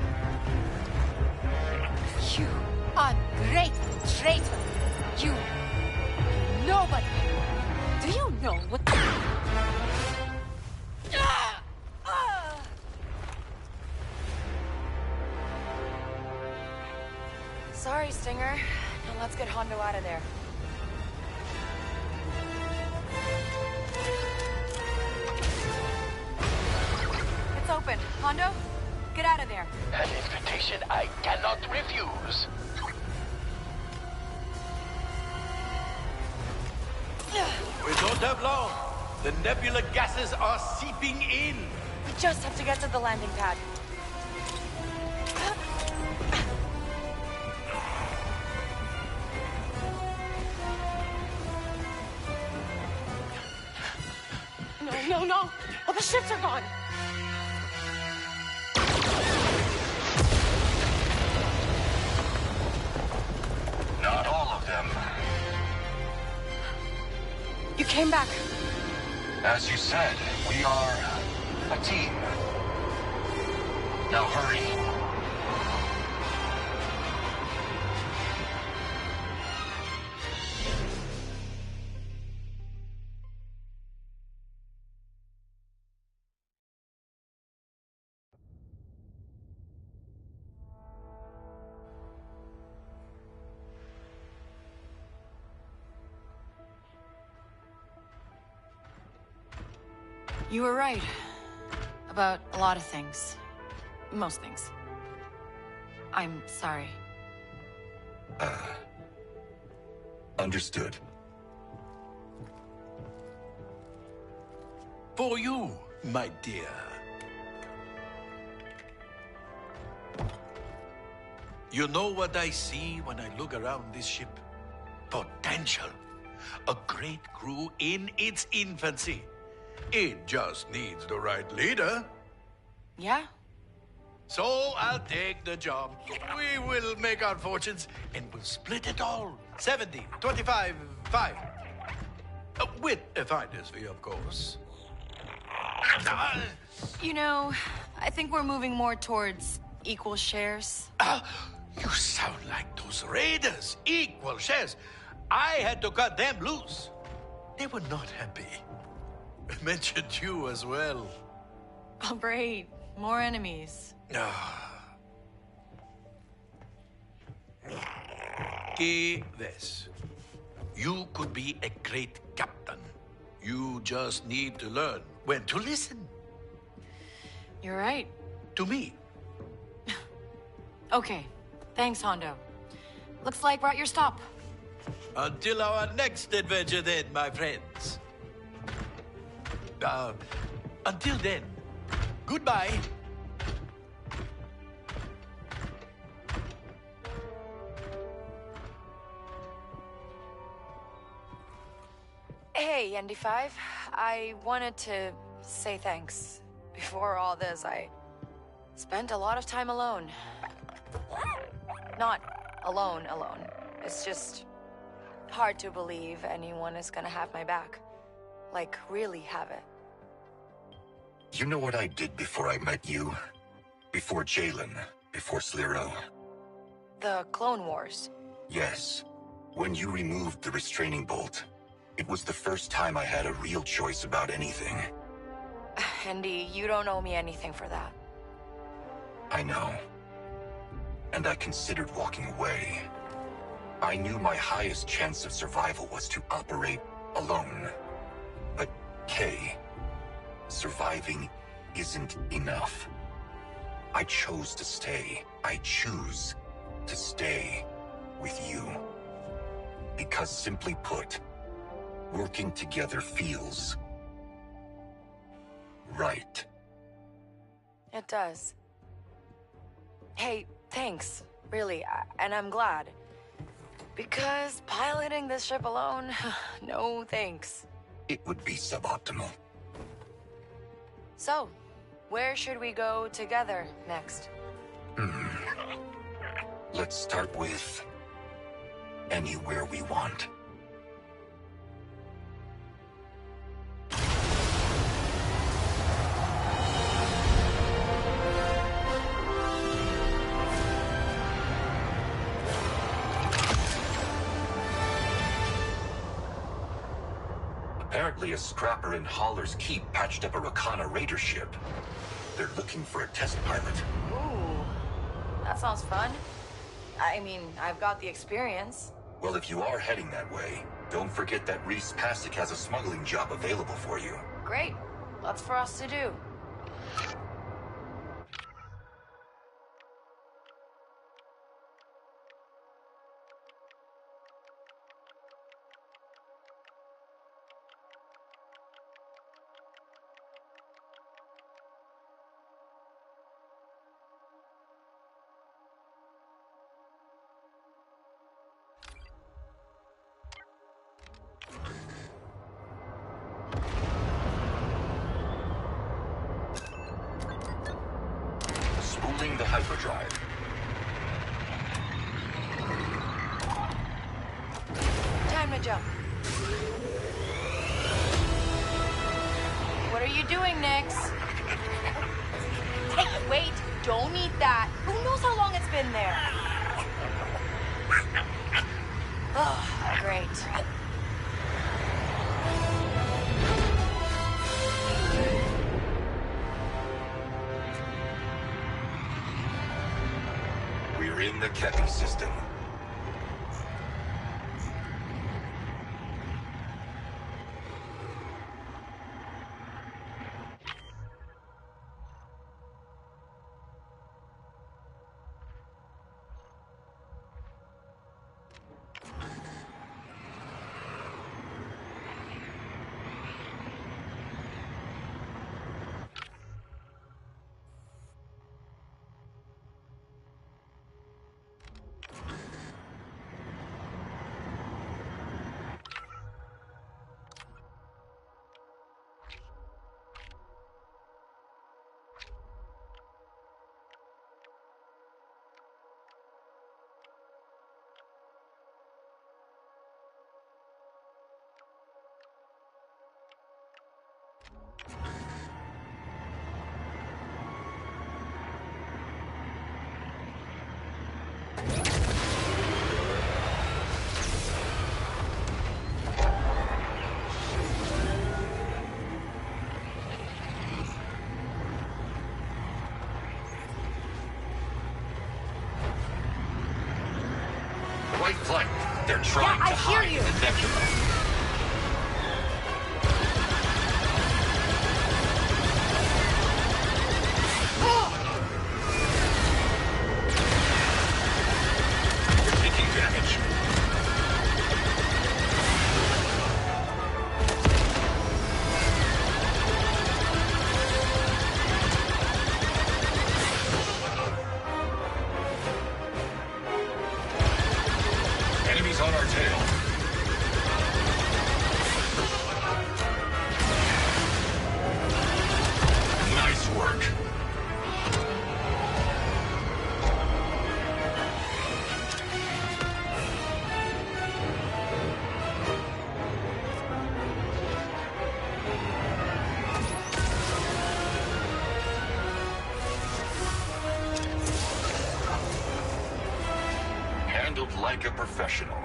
You ungrateful traitor! You... nobody! Do you know what... Sorry, Stinger. Now let's get Hondo out of there. It's open. Hondo, get out of there. An invitation I cannot refuse. We don't have long. The nebula gases are seeping in. We just have to get to the landing pad. No! All the ships are gone! Not all of them. You came back. As you said, we are a team. Now hurry. You were right. About a lot of things. Most things. I'm sorry. Understood. For you, my dear. You know what I see when I look around this ship? Potential. A great crew in its infancy. It just needs the right leader. Yeah? So I'll take the job. We will make our fortunes and we'll split it all. 70, 25, 5. With a finder's fee, of course. You know, I think we're moving more towards equal shares. You sound like those raiders. Equal shares. I had to cut them loose. They were not happy. I mentioned you as well. Oh, great. More enemies. Que ves. You could be a great captain. You just need to learn when to listen. You're right. To me. Okay. Thanks, Hondo. Looks like we're at your stop. Until our next adventure then, my friends. Until then, goodbye. Hey, ND5. I wanted to say thanks. Before all this, I spent a lot of time alone. Not alone. It's just hard to believe anyone is gonna have my back. Like, really have it. You know what I did before I met you? Before Jalen, before Sliro? The Clone Wars. Yes. When you removed the restraining bolt, it was the first time I had a real choice about anything. Andy, you don't owe me anything for that. I know. And I considered walking away. I knew my highest chance of survival was to operate alone. But, Kay, surviving isn't enough. I chose to stay. I choose to stay with you. Because simply put, working together feels right. It does. Hey, thanks. Really, and I'm glad. Because piloting this ship alone, no thanks. It would be suboptimal. So, where should we go together next? Let's start with anywhere we want. Apparently a scrapper in Haller's Keep patched up a Rakana raider ship. They're looking for a test pilot. Ooh, that sounds fun. I mean, I've got the experience. Well, if you are heading that way, don't forget that Reese Pasek has a smuggling job available for you. Great. Lots for us to do. Spooling the hyperdrive. Time to jump. What are you doing, Nyx? Hey, wait! Don't eat that! Who knows how long it's been there? Oh, great. We're in the Kepi system. Right flank. They're trying I to hear hide you. the nebula. You're taking damage. Enemies on our tail. Nice work. Handled like a professional.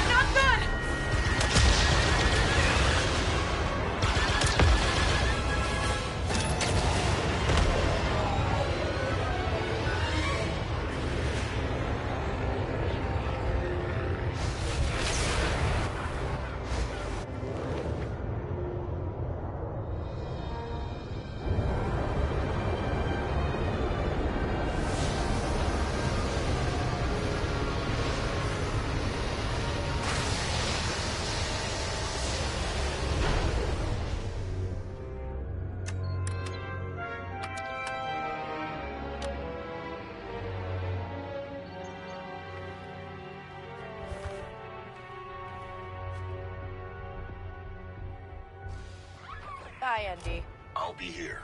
Not good! Bye, Andy. I'll be here.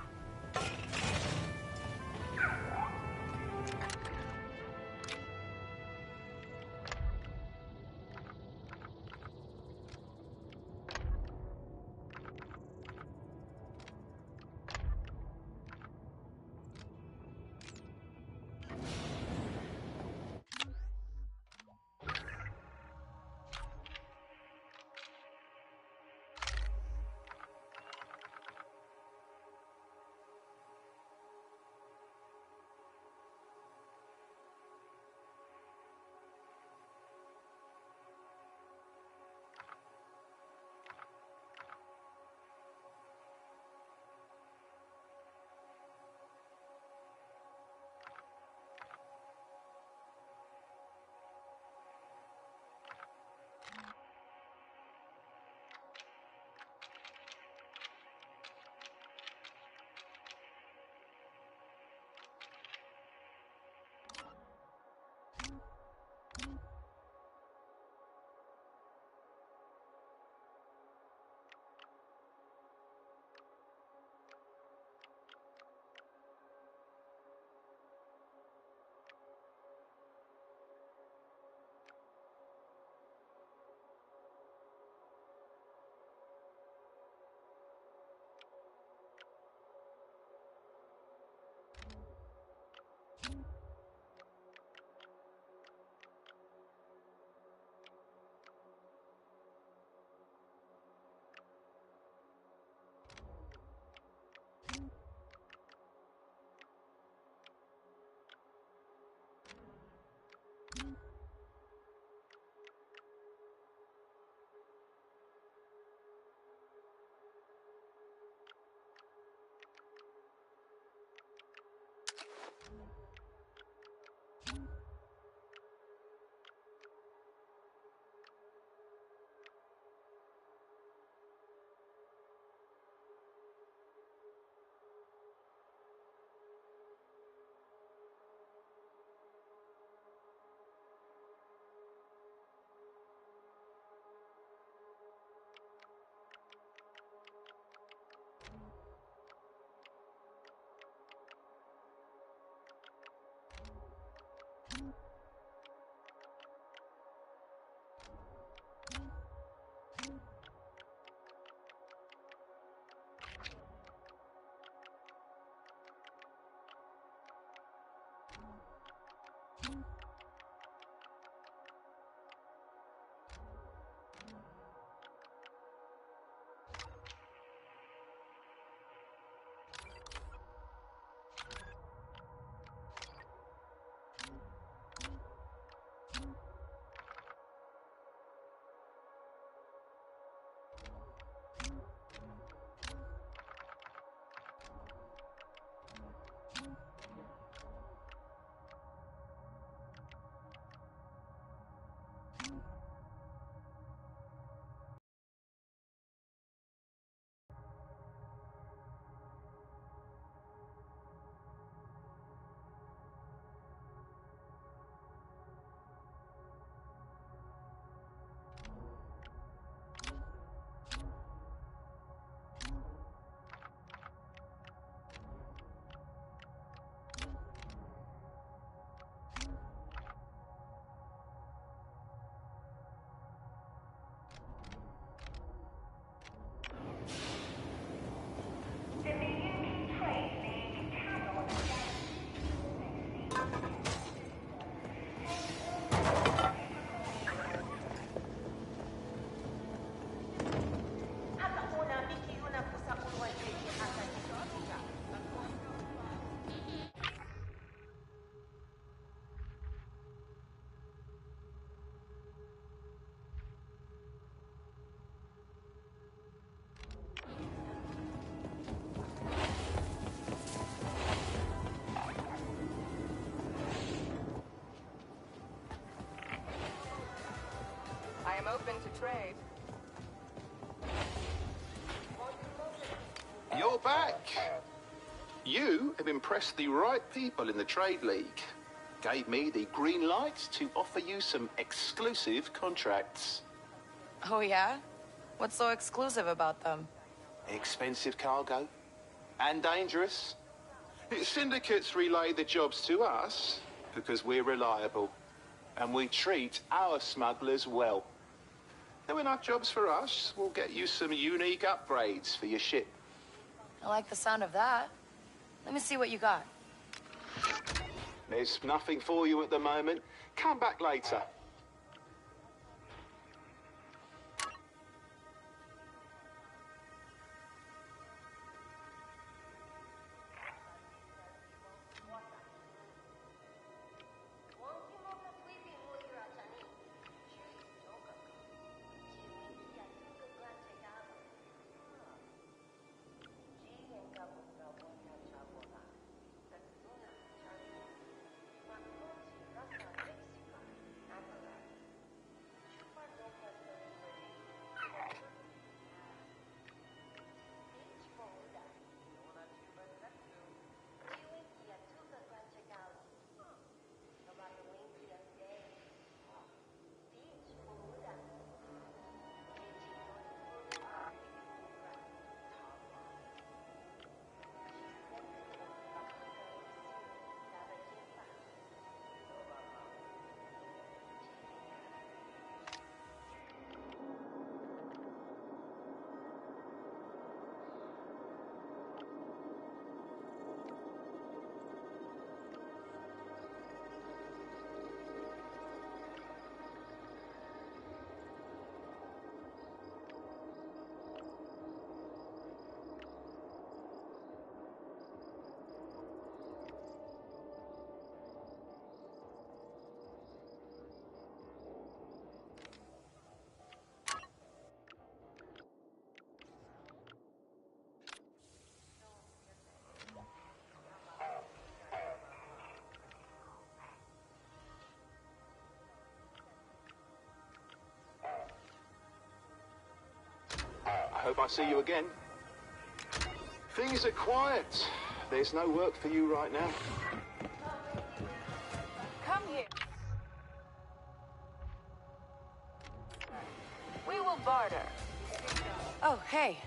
open to trade. You're back. You have impressed the right people in the Trade League. Gave me the green light to offer you some exclusive contracts. Oh, yeah? What's so exclusive about them? Expensive cargo. And dangerous. Syndicates relay the jobs to us because we're reliable. And we treat our smugglers well. There are enough jobs for us. We'll get you some unique upgrades for your ship. I like the sound of that. Let me see what you got. There's nothing for you at the moment. Come back later. I hope I see you again. Things are quiet. There's no work for you right now. Come here. We will barter. Oh, hey.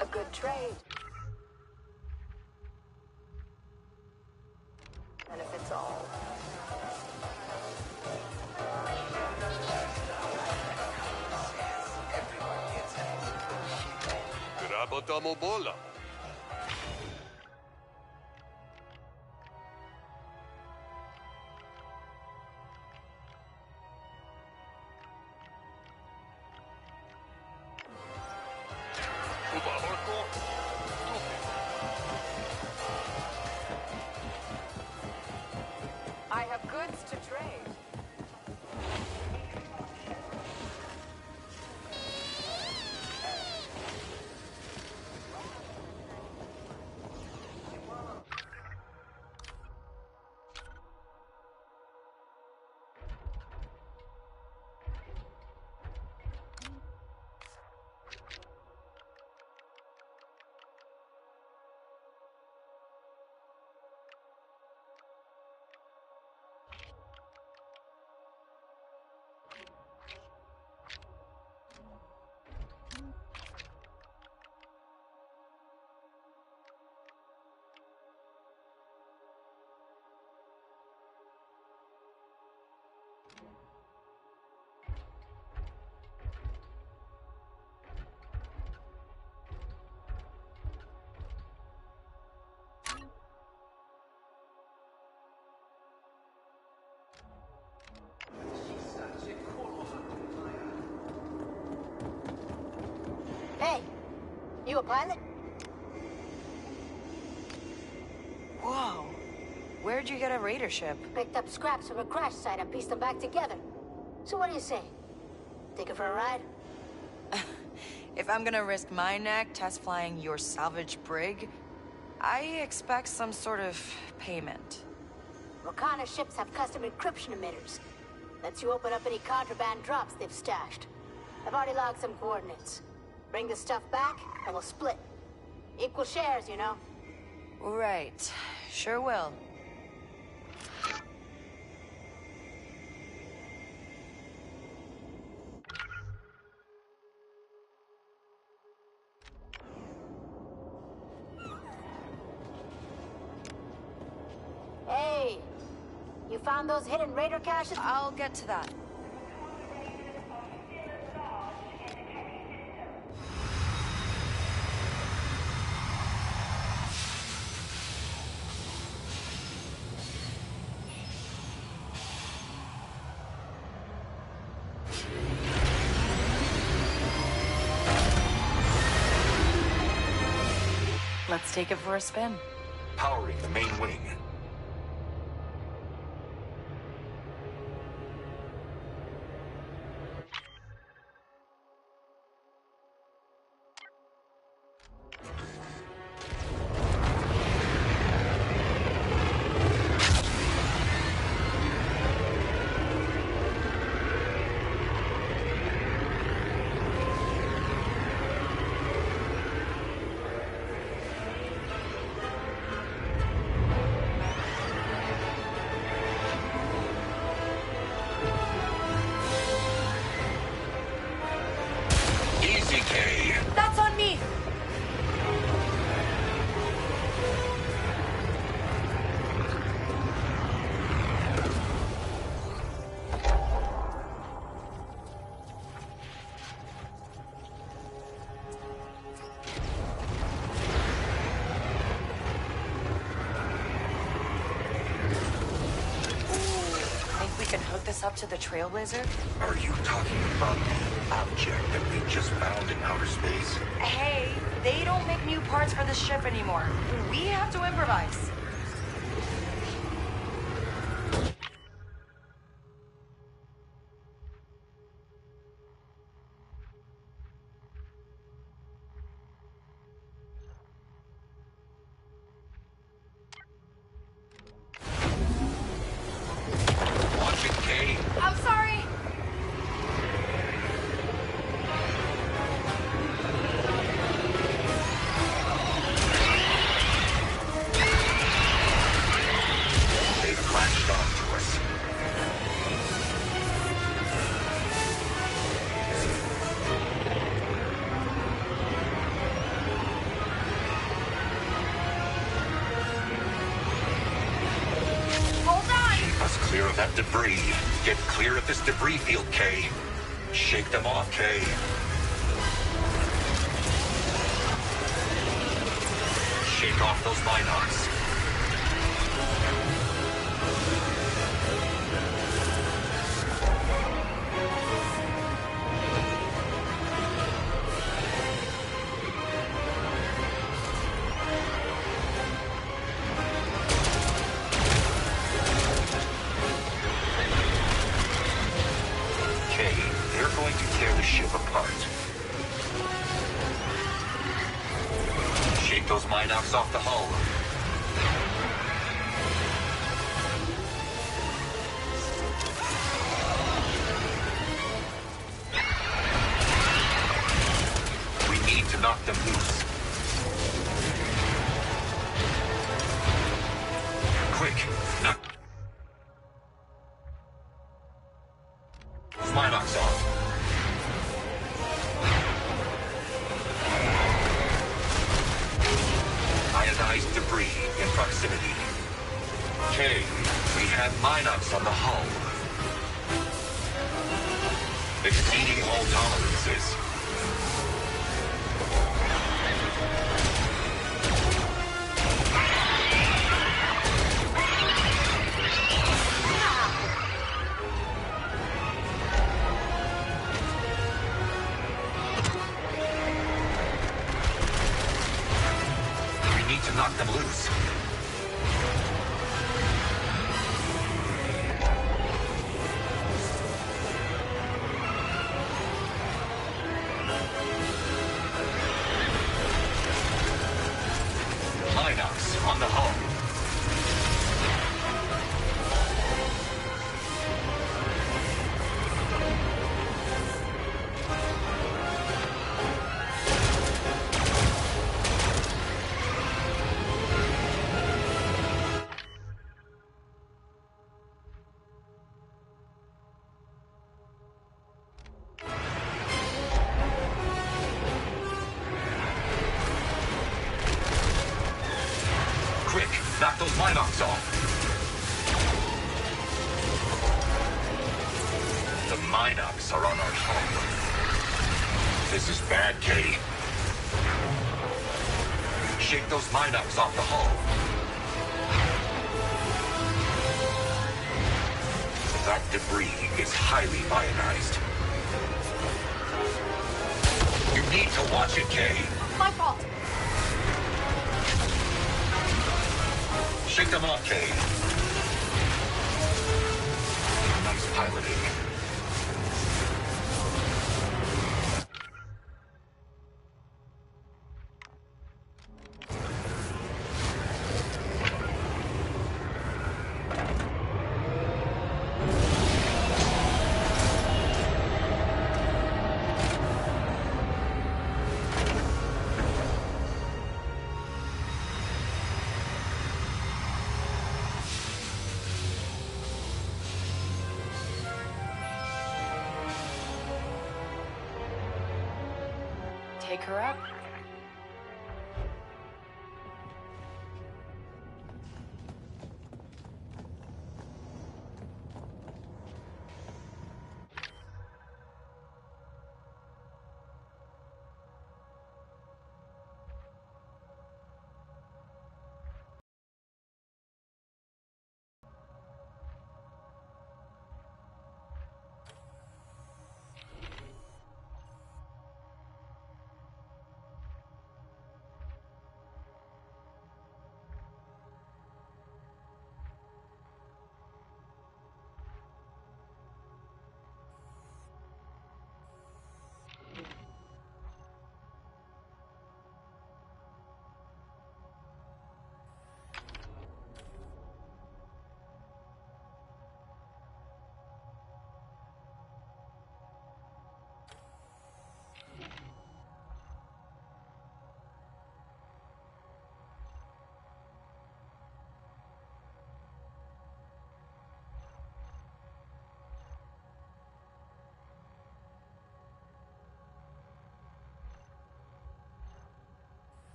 A good trade. Benefits all. Grabotamo bola. I have goods to trade. Hey, you a pilot? Whoa. Where'd you get a raider ship? Picked up scraps from a crash site and pieced them back together. So what do you say? Take it for a ride? If I'm gonna risk my neck test flying your salvage brig, I expect some sort of payment. Wakanda ships have custom encryption emitters. Lets you open up any contraband drops they've stashed. I've already logged some coordinates. Bring the stuff back, and we'll split. Equal shares, you know. Right. Sure will. Hey! You found those hidden raider caches? I'll get to that. Let's take it for a spin. Powering the main wing. That's on me! Think we can hook this up to the Trailblazer? Are you talking about the object that we just found in outer space? Hey, they don't make new parts for this ship anymore. We have to improvise. Watch it, Kay. I'm sorry! They've latched onto us. Hold on! Keep us clear of that debris. Get clear of this debris field, Kay. Shake them off, Kay. Shake off those Minox. Kay, they're going to tear the ship apart. Shake those Minox off the hull. We need to knock them loose. Quick, knock Minox off. Ionized debris in proximity. Kay, we have Minox on the hull. Exceeding all tolerances. We need to knock them loose. Minox off. The Minox are on our hull. This is bad, Kay. Shake those Minox off the hull. That debris is highly ionized. You need to watch it, Kay. My fault. Shake them off, Kay. Nice piloting. Take her up?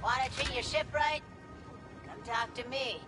Want to treat your ship right? Come talk to me.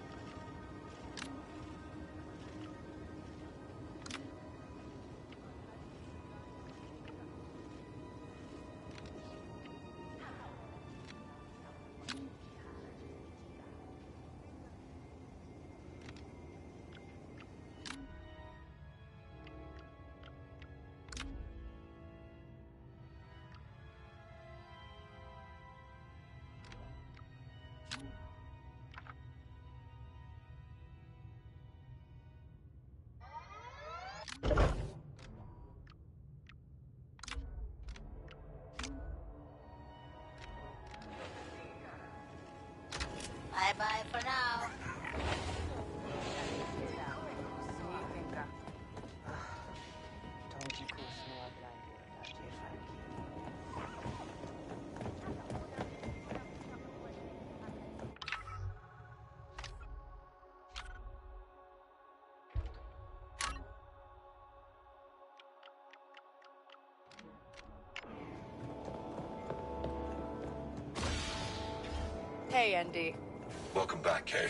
Bye-bye for now. Hey, Andy. Welcome back, Kay.